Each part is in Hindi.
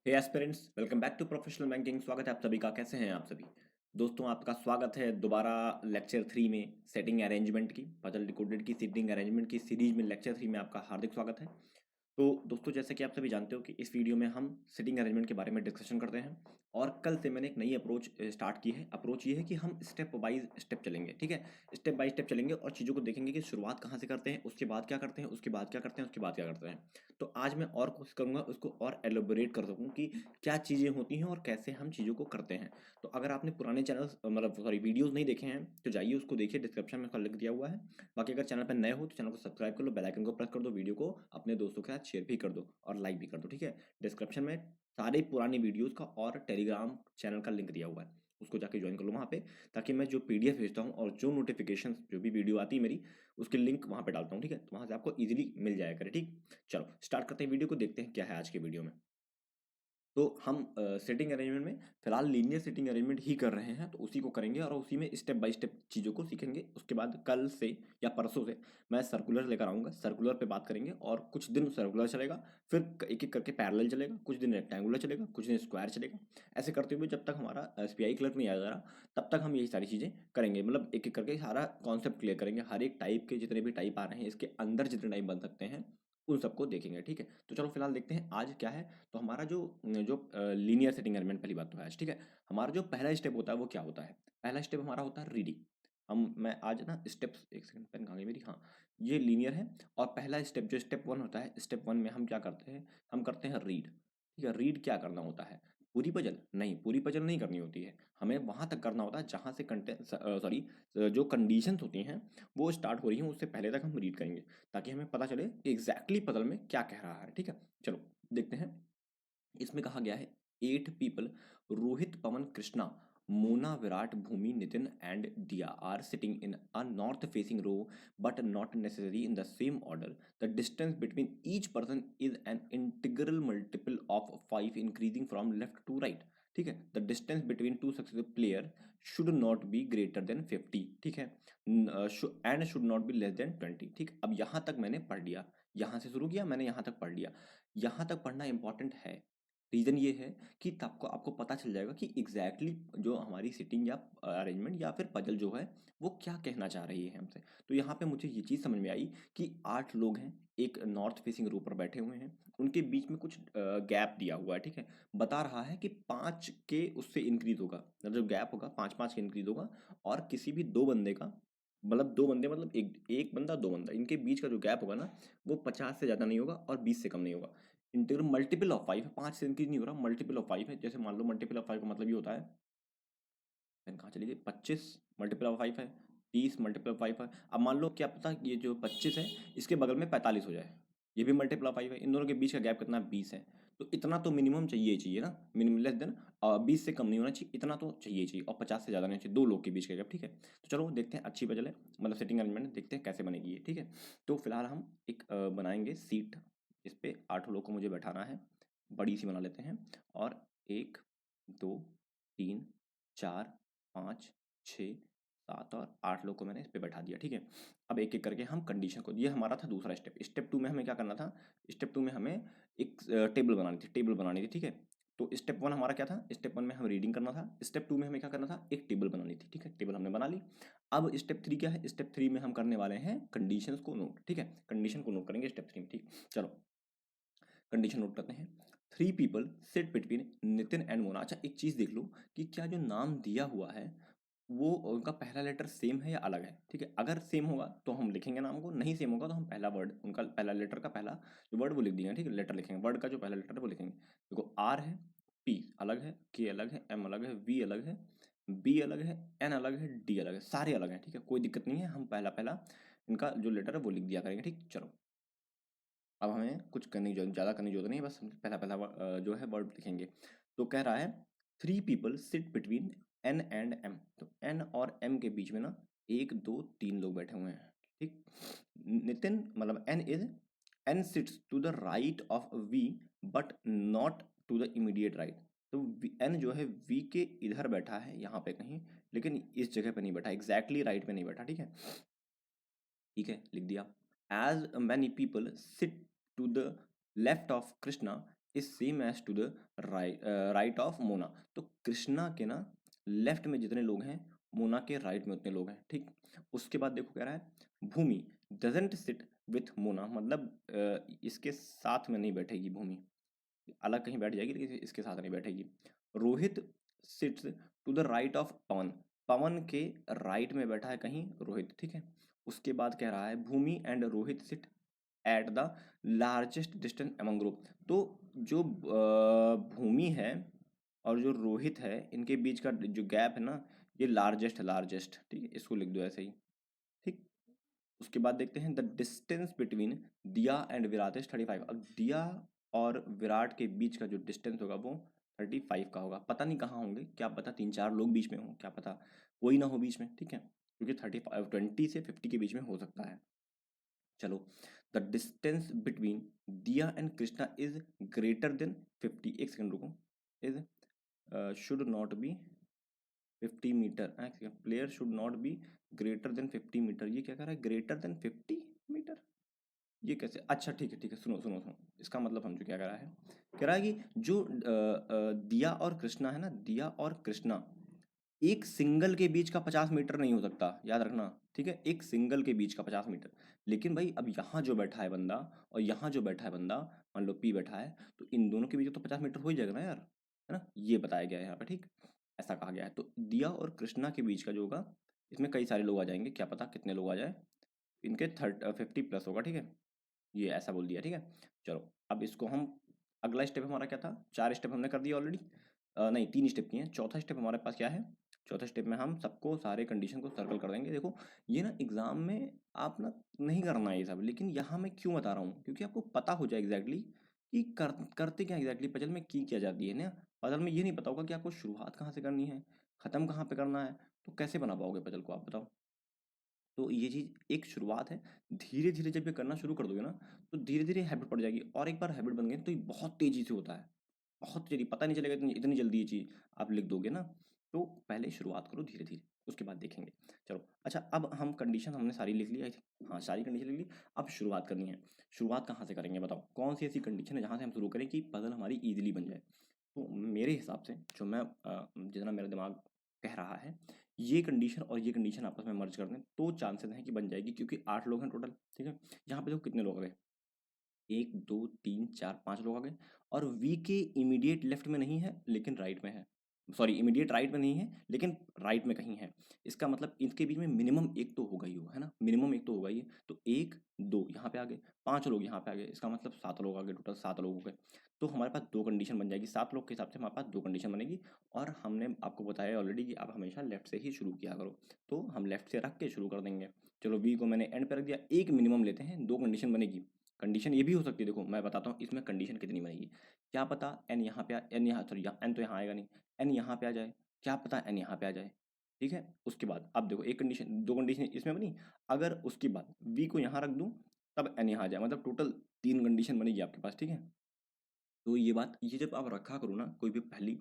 Hey aspirants, welcome back to professional banking. स्वागत है आप सभी का। कैसे हैं आप सभी दोस्तों? आपका स्वागत है दोबारा लेक्चर 3 में सेटिंग अरेंजमेंट की, पजल डिकोडेड की सेटिंग अरेंजमेंट की सीरीज में लेक्चर 3 में आपका हार्दिक स्वागत है। तो दोस्तों, जैसे कि आप सभी जानते हो कि इस वीडियो में हम सिटिंग अरेंजमेंट के बारे में डिस्कशन करते हैं। और कल से मैंने एक नई अप्रोच स्टार्ट की है। अप्रोच ये है कि हम स्टेप बाय स्टेप चलेंगे, ठीक है। स्टेप बाय स्टेप चलेंगे और चीज़ों को देखेंगे कि शुरुआत कहाँ से करते हैं, उसके बाद क्या करते हैं, उसके बाद क्या करते हैं, उसके बाद क्या करते हैं। तो आज मैं और कोशिश करूंगा उसको और एलोबोरेट कर सकूं कि क्या चीज़ें होती हैं और कैसे हम चीज़ों को करते हैं। तो अगर आपने पुराने चैनल मतलब सॉरी वीडियोस नहीं देखे हैं तो जाइए उसको देखिए, डिस्क्रिप्शन में उसका लिंक दिया हुआ है। बाकी अगर चैनल पर नए हो तो चैनल को सब्सक्राइब कर लो, बेल आइकन को प्रेस कर दो, वीडियो को अपने दोस्तों के साथ शेयर भी कर दो और लाइक भी कर दो, ठीक है। डिस्क्रिप्शन में सारे पुरानी वीडियोस का और टेलीग्राम चैनल का लिंक दिया हुआ है, उसको जाके ज्वाइन कर लो वहाँ पे, ताकि मैं जो पीडीएफ भेजता हूँ और जो नोटिफिकेशन जो भी वीडियो आती है मेरी, उसकी लिंक वहाँ पे डालता हूँ, ठीक है। तो वहाँ से आपको इजीली मिल जाया करे, ठीक। चलो स्टार्ट करते हैं वीडियो को, देखते हैं क्या है आज के वीडियो में। तो हम सेटिंग अरेंजमेंट में फिलहाल लीनियर सेटिंग अरेंजमेंट ही कर रहे हैं, तो उसी को करेंगे और उसी में स्टेप बाय स्टेप चीज़ों को सीखेंगे। उसके बाद कल से या परसों से मैं सर्कुलर लेकर आऊँगा, सर्कुलर पे बात करेंगे और कुछ दिन सर्कुलर चलेगा, फिर एक एक करके पैरेलल चलेगा, कुछ दिन रेक्टेंगुलर चलेगा, कुछ दिन स्क्वायर चलेगा। ऐसे करते हुए जब तक हमारा एसबीआई क्लर्क नहीं आ जा रहा, तब तक हम यही सारी चीज़ें करेंगे। मतलब एक एक करके सारा कॉन्सेप्ट क्लियर करेंगे, हर एक टाइप के जितने भी टाइप आ रहे हैं, इसके अंदर जितने टाइप बन सकते हैं उन सबको देखेंगे, ठीक है। तो चलो फिलहाल देखते हैं आज क्या है। तो हमारा जो जो लीनियर सेटिंग अरेंजमेंट, पहली बात तो है आज, ठीक है। हमारा जो पहला स्टेप होता है वो क्या होता है? पहला स्टेप हमारा होता है रीडिंग। मैं आज ना स्टेप्स, एक सेकंड पेन कहाँ गई मेरी, हाँ, ये लीनियर है। और पहला स्टेप जो स्टेप वन होता है, स्टेप वन में हम क्या करते हैं? हम करते हैं रीड, ठीक है। रीड क्या करना होता है? पूरी पजल नहीं, पूरी पजल नहीं करनी होती है। हमें वहां तक करना होता है जहां से कंटेंट, सॉरी, जो कंडीशंस होती हैं वो स्टार्ट हो रही हैं, उससे पहले तक हम रीड करेंगे, ताकि हमें पता चले कि एग्जैक्टली पजल में क्या कह रहा है, ठीक है। चलो देखते हैं। इसमें कहा गया है 8 people, Rohit, Pavan, Krishna, Mona, Virat, Bhoomi, Nitin and Diya are sitting in a north facing row but not necessarily in the same order. The distance between each person is an integral multiple of 5 increasing from left to right. ठीक है। The distance between two successive player should not be greater than 50, ठीक है। And should not be less than 20, ठीक। अब यहाँ तक मैंने पढ़ लिया, यहाँ से शुरू किया मैंने, यहाँ तक पढ़ लिया। यहाँ तक पढ़ना इंपॉर्टेंट है। रीज़न ये है कि आपको आपको पता चल जाएगा कि एग्जैक्टली जो हमारी सिटिंग या अरेंजमेंट या फिर पजल जो है वो क्या कहना चाह रही है हमसे। तो यहाँ पे मुझे ये चीज़ समझ में आई कि 8 लोग हैं, एक नॉर्थ फेसिंग रो पर बैठे हुए हैं, उनके बीच में कुछ गैप दिया हुआ है, ठीक है। बता रहा है कि 5 के उससे इंक्रीज होगा, मतलब जो गैप होगा 5-5 के इंक्रीज होगा। और किसी भी दो बंदे का, मतलब दो बंदे मतलब एक एक बंदा दो बंदा, इनके बीच का जो गैप होगा ना, वो 50 से ज़्यादा नहीं होगा और 20 से कम नहीं होगा। इंटीग्रल मल्टीपल ऑफ 5 है, 5 से इंक्रीज नहीं हो रहा, मल्टीपल ऑफ 5 है। जैसे मान लो मल्टीपल ऑफ 5 का मतलब ये होता है, पेन कहाँ चली गई, 25 मल्टीपल ऑफ 5 है, 30 मल्टीपल ऑफ 5 है। अब मान लो क्या पता ये जो 25 है इसके बगल में 45 हो जाए, ये भी मल्टीपल ऑफ 5 है। इन दोनों के बीच का गैप कितना है? 20 है। तो इतना तो मिनिमम चाहिए ही चाहिए ना, मिनिमम लेस देन 20 से कम नहीं होना चाहिए, इतना तो चाहिए ही चाहिए, और 50 से ज़्यादा नहीं चाहिए, दो लोग के बीच का गैप, ठीक है। तो चलो देखते हैं, अच्छी पजल है, मतलब सेटिंग अरेंजमेंट, देखते हैं कैसे बनेगी ये, ठीक है। तो फिलहाल हम एक बनाएंगे सीट, इस पे 8 लोग को मुझे बैठाना है, बड़ी सी बना लेते हैं। और 1 2 3 4 5 6 7 और 8 लोग को मैंने इस पे बैठा दिया, ठीक है। अब एक एक करके हम कंडीशन को, ये हमारा था दूसरा स्टेप। स्टेप टू में हमें क्या करना था? स्टेप टू में हमें एक टेबल बनानी थी, ठीक है। तो स्टेप वन हमारा क्या था? स्टेप वन में हम रीडिंग करना था। स्टेप टू में हमें क्या करना था? एक टेबल बनानी थी, ठीक है। टेबल हमने बना ली। अब स्टेप थ्री क्या है? स्टेप थ्री में हम करने वाले हैं कंडीशंस को नोट, ठीक है। कंडीशन को नोट करेंगे स्टेप थ्री में, ठीक। चलो कंडीशन नोट करते हैं। 3 people sit between Nitin and Mona. अच्छा एक चीज़ देख लो कि क्या जो नाम दिया हुआ है वो उनका पहला लेटर सेम है या अलग है, ठीक है। अगर सेम होगा तो हम लिखेंगे नाम को, नहीं सेम होगा तो हम पहला वर्ड, उनका पहला लेटर का पहला जो वर्ड वो लिख देंगे, ठीक है। लेटर लिखेंगे, वर्ड का जो पहला लेटर है वो लिखेंगे। देखो आर है, पी अलग है, के अलग है, एम अलग है, वी अलग है, बी अलग है, एन अलग है, डी अलग है, सारे अलग हैं, ठीक है। कोई दिक्कत नहीं है, हम पहला पहला इनका जो लेटर है वो लिख दिया करेंगे, ठीक। चलो अब हमें कुछ करने की ज़्यादा करने की जरूरत नहीं है, बस हम पहला पहला जो है वर्ड लिखेंगे। तो कह रहा है 3 people sit between N and M. तो एन और एम के बीच में ना एक दो तीन लोग बैठे हुए हैं, ठीक। नितिन मतलब N sits to the right of V but not to the immediate right. तो एन जो है वी के इधर बैठा है यहाँ पे कहीं, लेकिन इस जगह पे नहीं बैठा, एग्जैक्टली राइट पे नहीं बैठा, ठीक है। ठीक है लिख दिया। As many people sit to the left of Krishna is same as to the right of Mona. तो कृष्णा के ना लेफ्ट में जितने लोग हैं, मोना के राइट में उतने लोग हैं, ठीक। उसके बाद देखो कह रहा है Bhoomi doesn't sit with Mona, मतलब इसके साथ में नहीं बैठेगी भूमि, अलग कहीं बैठ जाएगी लेकिन इसके साथ नहीं बैठेगी। Rohit sits to the right of Pavan, Pavan के राइट में बैठा है कहीं रोहित, ठीक है। उसके बाद कह रहा है Bhoomi and Rohit sit at the largest distance among group. तो जो भूमि है और जो रोहित है, इनके बीच का जो गैप है ना, ये लार्जेस्ट है, लार्जेस्ट, ठीक है, इसको लिख दो ऐसे ही, ठीक। उसके बाद देखते हैं the distance between Diya and Virat is 35। अब दिया और विराट के बीच का जो डिस्टेंस होगा वो 35 का होगा। पता नहीं कहाँ होंगे, क्या पता 3-4 लोग बीच में हों, क्या पता कोई ना हो बीच में, ठीक है, क्योंकि 20 से 50 के बीच में हो सकता है। चलो, the distance between Diya and Krishna is greater than 50, एक सेकंड रुको, is should not be 50 meter, player should not be greater than 50 meter. ये क्या कह रहा है, ग्रेटर देन 50 मीटर, ये कैसे? अच्छा ठीक है ठीक है, सुनो सुनो सुनो, इसका मतलब समझो क्या कह रहा है। कह रहा है कि जो दिया और कृष्णा है ना, दिया और कृष्णा एक सिंगल के बीच का 50 मीटर नहीं हो सकता, याद रखना, ठीक है, एक सिंगल के बीच का 50 मीटर। लेकिन भाई अब यहाँ जो बैठा है बंदा और यहाँ जो बैठा है बंदा, मान लो पी बैठा है, तो इन दोनों के बीच तो 50 मीटर हो ही जाएगा ना यार, है ना, ये बताया गया है यहाँ पे, ठीक। ऐसा कहा गया है। तो दिया और कृष्णा के बीच का जो होगा, इसमें कई सारे लोग आ जाएंगे, क्या पता कितने लोग आ जाए, इनके 50 प्लस होगा, ठीक है, ये ऐसा बोल दिया, ठीक है। चलो अब इसको हम, अगला स्टेप हमारा क्या था, 4 स्टेप हमने कर दिया ऑलरेडी, नहीं 3 स्टेप किए हैं, चौथा स्टेप हमारे पास क्या है। चौथे स्टेप में हम सबको सारे कंडीशन को सर्कल कर देंगे। देखो ये ना एग्जाम में आप ना नहीं करना है ये सब, लेकिन यहाँ मैं क्यों बता रहा हूँ, क्योंकि आपको पता हो जाए एग्जैक्टली कि करते क्या एग्जैक्टली पजल में की क्या जाती है ना। पजल में ये नहीं पता होगा कि आपको शुरुआत कहाँ से करनी है, ख़त्म कहाँ पे करना है, तो कैसे बना पाओगे पजल को, आप बताओ। तो ये चीज़ एक शुरुआत है, धीरे धीरे जब ये करना शुरू कर दोगे ना, तो धीरे धीरे हैबिट पड़ जाएगी, और एक बार हैबिट बन गई तो ये बहुत तेज़ी से होता है, बहुत जल्दी, पता नहीं चलेगा इतनी इतनी जल्दी ये चीज़ आप लिख दोगे ना। तो पहले शुरुआत करो धीरे धीरे, उसके बाद देखेंगे। चलो अच्छा, अब हम कंडीशन हमने सारी लिख ली, आई थिंक हाँ सारी कंडीशन लिख ली। अब शुरुआत करनी है, शुरुआत कहाँ से करेंगे बताओ, कौन सी ऐसी कंडीशन है जहाँ से हम शुरू करें कि पजल हमारी ईजिली बन जाए। तो मेरे हिसाब से जो मैं जितना मेरा दिमाग कह रहा है, ये कंडीशन और ये कंडीशन आपस में मर्ज कर दें तो चांसेस हैं कि बन जाएगी, क्योंकि 8 लोग हैं टोटल, ठीक है। यहाँ पे देखो कितने लोग आ गए, 1 2 3 4 5 लोग आ गए, और वी के इमीडिएट लेफ्ट में नहीं है लेकिन राइट में है, सॉरी इमीडिएट राइट में नहीं है लेकिन राइट में कहीं है। इसका मतलब इनके बीच में मिनिमम एक तो होगा ही होगा, है ना, मिनिमम एक तो होगा ही है। तो 1 2 यहाँ पे आ गए, 5 लोग यहाँ पे आ गए, इसका मतलब 7 लोग आ गए, टोटल 7 लोग हो गए। तो हमारे पास 2 कंडीशन बन जाएगी, 7 लोग के हिसाब से हमारे पास 2 कंडीशन बनेगी। और हमने आपको बताया ऑलरेडी कि आप हमेशा लेफ्ट से ही शुरू किया करो, तो हम लेफ्ट से रख के शुरू कर देंगे। चलो वी को मैंने एंड पे रख दिया, एक मिनिमम लेते हैं, 2 कंडीशन बनेगी। कंडीशन ये भी हो सकती है, देखो मैं बताता हूँ इसमें कंडीशन कितनी बनेगी। क्या पता एन यहाँ पे एन यहाँ, सॉरी एन तो यहाँ आएगा नहीं, एन यहाँ पे आ जाए, क्या पता एन यहाँ पे आ जाए, ठीक है। उसके बाद अब देखो एक कंडीशन, 2 कंडीशन इसमें बनी, अगर उसके बाद वी को यहाँ रख दूँ तब एन यहाँ आ जाए, मतलब टोटल 3 कंडीशन बनेगी आपके पास, ठीक है। तो ये बात, ये जब आप रखा करो ना कोई भी पहली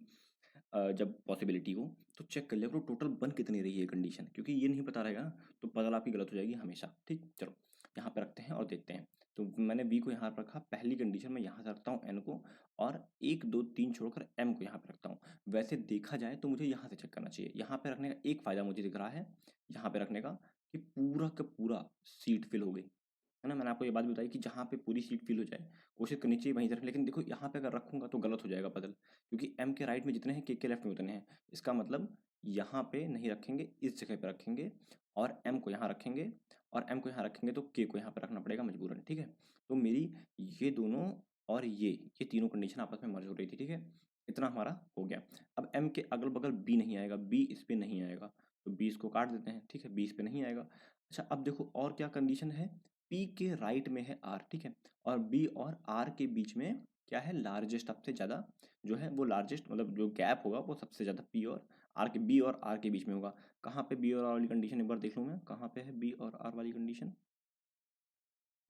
जब पॉसिबिलिटी हो, तो चेक कर लिया करो टोटल बन कितनी रही है कंडीशन, क्योंकि ये नहीं पता रहेगा ना तो पजल आपकी गलत हो जाएगी हमेशा, ठीक। चलो यहाँ पे रखते हैं और देखते हैं। तो मैंने बी को यहाँ पर रखा, पहली कंडीशन में यहाँ से रखता हूँ एन को, और 1 2 3 छोड़कर एम को यहाँ पे रखता हूँ। वैसे देखा जाए तो मुझे यहाँ से चेक करना चाहिए, यहाँ पे रखने का एक फ़ायदा मुझे दिख रहा है, यहाँ पे रखने का, कि पूरा का पूरा सीट फिल हो गई, है ना। मैंने आपको ये बात भी बताई कि जहाँ पे पूरी सीट फिल हो जाए कोशिश करनी चाहिए वहीं से रखें, लेकिन देखो यहाँ पे अगर रखूंगा तो गलत हो जाएगा पजल, क्योंकि एम के राइट में जितने हैं के लेफ्ट में उतने हैं। इसका मतलब यहाँ पे नहीं रखेंगे, इस जगह पे रखेंगे, और एम को यहाँ रखेंगे, और एम को यहाँ रखेंगे तो के को यहाँ पे रखना पड़ेगा मजबूरन, ठीक है। तो मेरी ये दोनों और ये तीनों कंडीशन आपस में मर्ज हो रही थी, ठीक है। इतना हमारा हो गया। अब एम के अगल बगल बी नहीं आएगा, बी इस पे नहीं आएगा, तो बी इसको काट देते हैं, ठीक है, बी इस पे नहीं आएगा। अच्छा अब देखो और क्या कंडीशन है, पी के राइट में है आर, ठीक है, और बी और आर के बीच में क्या है, लार्जेस्ट सबसे ज़्यादा जो है वो लार्जेस्ट, मतलब जो गैप होगा वो सबसे ज़्यादा पी और आर के, बी और आर के बीच में होगा। कहाँ पे बी और आर वाली कंडीशन, एक बार देख लूँ मैं, कहाँ पे है बी और आर वाली कंडीशन।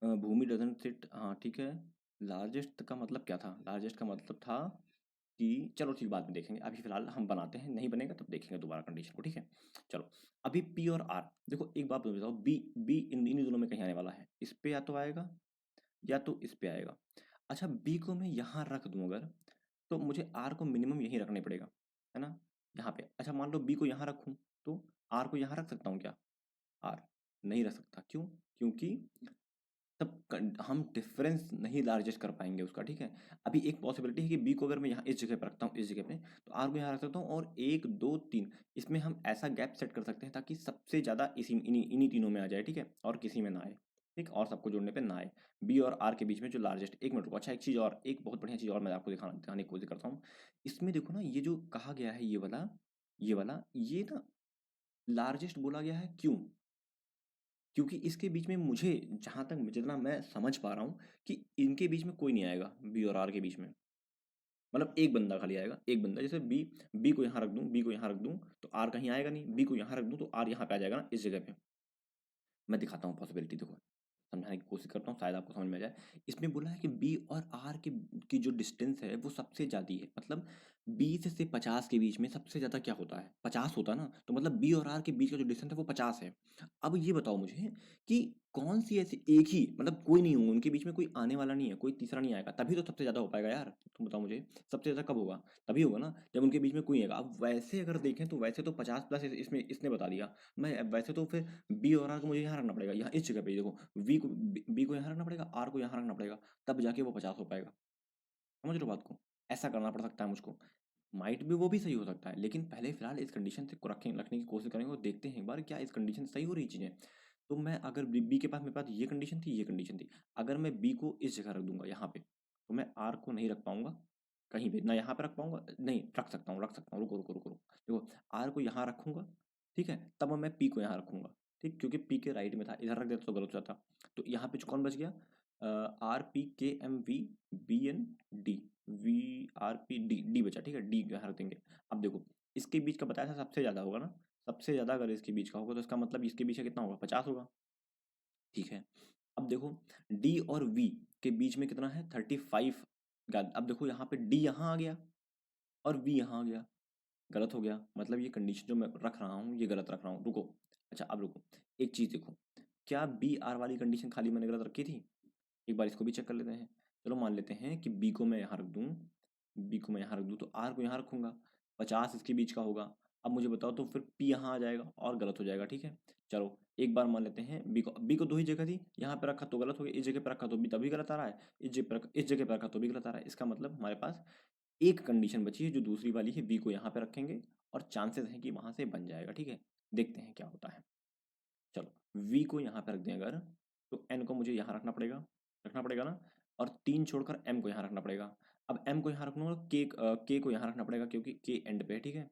भूमि डजंट सिट, हाँ ठीक है। लार्जेस्ट का मतलब क्या था, लार्जेस्ट का मतलब था कि, चलो ठीक बाद में देखेंगे, अभी फिलहाल हम बनाते हैं, नहीं बनेगा तब देखेंगे दोबारा कंडीशन को, ठीक है। चलो अभी पी और आर, देखो एक बात बताओ, बी बी इन इन्हीं दोनों में कहीं आने वाला है, इस पे या तो आएगा या तो इस पे आएगा। अच्छा बी को मैं यहाँ रख दूँ अगर, तो मुझे आर को मिनिमम यहीं रखना पड़ेगा, है ना? यहाँ पे। अच्छा मान लो बी को यहाँ रखूँ, तो आर को यहाँ रख सकता हूँ क्या? आर नहीं रख सकता, क्यों? क्योंकि तब हम डिफरेंस नहीं लार्जेस्ट कर पाएंगे उसका, ठीक है? अभी एक पॉसिबिलिटी है कि बी को अगर मैं यहाँ इस जगह पर रखता हूँ, इस जगह पे, तो आर को यहाँ रख सकता हूँ, और एक दो तीन इसमें हम ऐसा गैप सेट कर सकते हैं ताकि सबसे ज़्यादा इसी इन्हीं तीनों में आ जाए, ठीक है? और किसी में ना आए, ठीक, और सबको जोड़ने पे ना आए। बी और आर के बीच में जो लार्जेस्ट, एक मिनट रुको। अच्छा एक चीज़ और, एक बहुत बढ़िया चीज़ और मैं आपको दिखाने की कोशिश करता हूँ। इसमें देखो ना, ये जो कहा गया है, ये वाला ये ना लार्जेस्ट बोला गया है, क्यों? क्योंकि इसके बीच में मुझे, जहाँ तक जितना मैं समझ पा रहा हूँ, कि इनके बीच में कोई नहीं आएगा, बी और आर के बीच में। मतलब एक बंदा खाली आएगा, एक बंदा। जैसे बी को यहाँ रख दूँ, बी को यहाँ रख दूँ, तो आर कहीं आएगा नहीं। बी को यहाँ रख दूँ तो आर यहाँ पे आ जाएगा ना, इस जगह पे। मैं दिखाता हूँ पॉसिबिलिटी, देखो समझाने की कोशिश करता हूँ, शायद आपको समझ में आ जाए। इसमें बोला है कि बी और आर की जो डिस्टेंस है वो सबसे ज़्यादा है। मतलब 20 से 50 के बीच में सबसे ज़्यादा क्या होता है? 50 होता है ना, तो मतलब बी और आर के बीच का जो डिस्टेंस है वो 50 है। अब ये बताओ मुझे कि कौन सी ऐसी एक ही, मतलब कोई नहीं होंगे उनके बीच में, कोई आने वाला नहीं है, कोई तीसरा नहीं आएगा, तभी तो सबसे ज़्यादा हो पाएगा यार। तुम बताओ मुझे, सबसे ज़्यादा कब होगा? तभी होगा ना जब उनके बीच में कोई आएगा। अब वैसे अगर देखें तो वैसे तो 50 प्लस इसमें इसने बता दिया। मैं वैसे तो फिर बी और आर को मुझे यहाँ रखना पड़ेगा, यहाँ इस जगह पे। देखो बी को यहाँ रखना पड़ेगा, आर को यहाँ रखना पड़ेगा, तब जाके वो 50 हो पाएगा। समझ रहे हो बात को? ऐसा करना पड़ सकता है मुझको। माइट भी वो भी सही हो सकता है, लेकिन पहले फिलहाल इस कंडीशन से रखने की कोशिश करेंगे और देखते हैं एक बार क्या इस कंडीशन से सही हो रही चीज़ें। तो मैं अगर बी के पास, मेरे पास ये कंडीशन थी, ये कंडीशन थी। अगर मैं बी को इस जगह रख दूंगा यहाँ पे, तो मैं आर को नहीं रख पाऊंगा कहीं भी, ना यहाँ पे रख पाऊंगा, नहीं रख सकता हूँ, रुको रुको रुको रुको। देखो आर को यहाँ रखूंगा, ठीक है, तब मैं पी को यहाँ रखूंगा, ठीक, क्योंकि पी के राइट में था, इधर रख देता तो गलत हो जाता। तो यहाँ पे कौन बच गया? R P K M V B N D, V R P D, D बचा, ठीक है, डी यहाँ रख देंगे। अब देखो इसके बीच का बताया था सबसे ज़्यादा होगा ना, सबसे ज़्यादा अगर इसके बीच का होगा तो इसका मतलब इसके बीच का कितना होगा? 50 होगा, ठीक है। अब देखो डी और वी के बीच में कितना है? 35 का। अब देखो यहाँ पे डी यहाँ आ गया और वी यहाँ आ गया, गलत हो गया। मतलब ये कंडीशन जो मैं रख रहा हूँ ये गलत रख रहा हूँ, रुको। अच्छा अब रुको, एक चीज़ देखो, क्या बी आर वाली कंडीशन खाली मैंने गलत रखी थी? एक बार इसको भी चेक कर लेते हैं। चलो मान लेते हैं कि बी को मैं यहाँ रख दूँ, बी को मैं यहाँ रख दूँ तो आर को यहाँ रखूँगा, 50 इसके बीच का होगा। अब मुझे बताओ तो फिर पी यहाँ आ जाएगा और गलत हो जाएगा, ठीक है। चलो एक बार मान लेते हैं बी को दो ही जगह थी, यहाँ पे रखा तो गलत हो गया, इस जगह पे रखा तो भी तभी गलत आ रहा है, इस जगह पे रखा तो भी गलत आ रहा है। इसका मतलब हमारे पास एक कंडीशन बची है जो दूसरी वाली है, बी को यहाँ पे रखेंगे और चांसेस हैं कि वहाँ से बन जाएगा, ठीक है। देखते हैं क्या होता है। चलो वी को यहाँ पे रख दें अगर, तो एन को मुझे यहाँ रखना पड़ेगा ना, और 3 छोड़कर एम को यहाँ रखना पड़ेगा। अब एम को यहाँ रखूँगा, के को यहाँ रखना पड़ेगा क्योंकि के एंड पे है, ठीक है।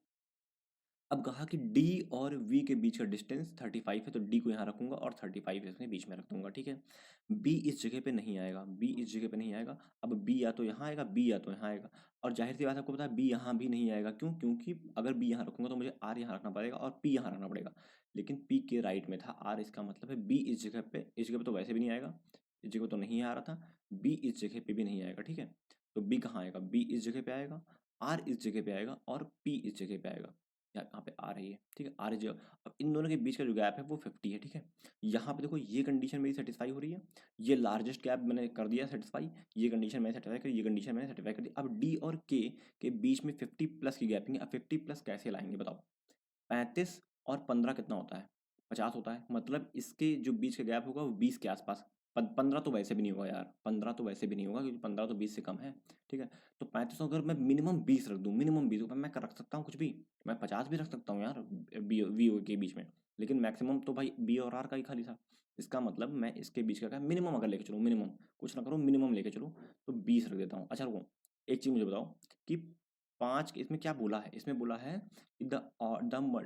अब कहा कि डी और वी के बीच का डिस्टेंस 35 है, तो डी को यहाँ रखूंगा और 35 इसमें बीच में रख दूंगा, ठीक है। बी इस जगह पे नहीं आएगा, बी इस जगह पे नहीं आएगा। अब बी या तो यहाँ आएगा, बी या तो यहाँ आएगा, और जाहिर सी बात है आपको पता है बी यहाँ भी नहीं आएगा, क्यों? क्योंकि अगर बी यहाँ रखूंगा तो मुझे आर यहाँ रखना पड़ेगा और पी यहाँ रखना पड़ेगा, लेकिन पी के राइट में था आर। इसका मतलब है बी इस जगह पे तो वैसे भी नहीं आएगा, इस जगह तो नहीं आ रहा था, बी इस जगह पे भी नहीं आएगा, ठीक है। तो बी कहाँ आएगा? बी इस जगह पे आएगा, आर इस जगह पे आएगा और पी इस जगह पे आएगा। यहाँ पे आ रही है, ठीक है, आ रही जगह। अब इन दोनों के बीच का जो गैप है वो 50 है, ठीक है। यहाँ पे देखो ये कंडीशन मेरी सेटिस्फाई हो रही है, ये लार्जेस्ट गैप मैंने कर दिया सेटिस्फाई, ये कंडीशन मैंने सेटिस्फाई करी, ये कंडीशन मैंने सेटिस्फाई कर दी। अब डी और के बीच में 50 प्लस की गैपिंग है। अब 50 प्लस कैसे लाएंगे बताओ? 35 और 15 कितना होता है? 50 होता है। मतलब इसके जो बीच का गैप होगा वो 20 के आसपास। 15 तो वैसे भी नहीं होगा यार, 15 तो वैसे भी नहीं होगा क्योंकि 15 तो 20 से कम है, ठीक है। तो 35 अगर मैं मिनिमम 20 रख दूँ, मिनिमम 20 मैं रख सकता हूँ कुछ भी, मैं 50 भी रख सकता हूँ यार बी वी के बीच में, लेकिन मैक्सिमम तो भाई बी और आर का ही खाली था। इसका मतलब मैं इसके बीच का मिनिमम अगर लेके चलूँ, मिनिमम कुछ ना करूँ, मिनिमम लेके चलूँ, तो 20 रख देता हूँ। अच्छा रुको, एक चीज़ मुझे बताओ कि 5 इसमें क्या बोला है? इसमें बोला है the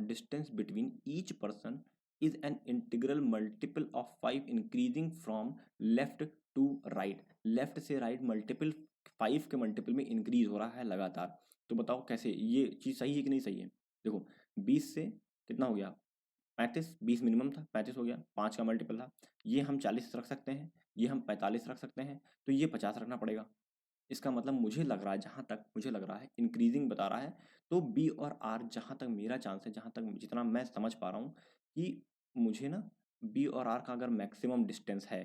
distance between each person is an integral multiple of 5 increasing from left to right। Left से राइट मल्टीपल 5 के मल्टीपल में इंक्रीज हो रहा है लगातार। तो बताओ कैसे ये चीज़ सही है कि नहीं सही है? देखो 20 से कितना हो गया? 35, 20 मिनिमम था, 35 हो गया, 5 का मल्टीपल था। ये हम 40 रख सकते हैं, ये हम 45 रख सकते हैं, तो ये 50 रखना पड़ेगा। इसका मतलब मुझे लग रहा है, जहाँ तक मुझे लग रहा है इंक्रीजिंग बता रहा है, तो बी और आर, जहाँ तक मेरा चांस है, जहाँ तक जितना मैं समझ पा रहा हूँ कि मुझे ना बी और आर का अगर मैक्सिमम डिस्टेंस है,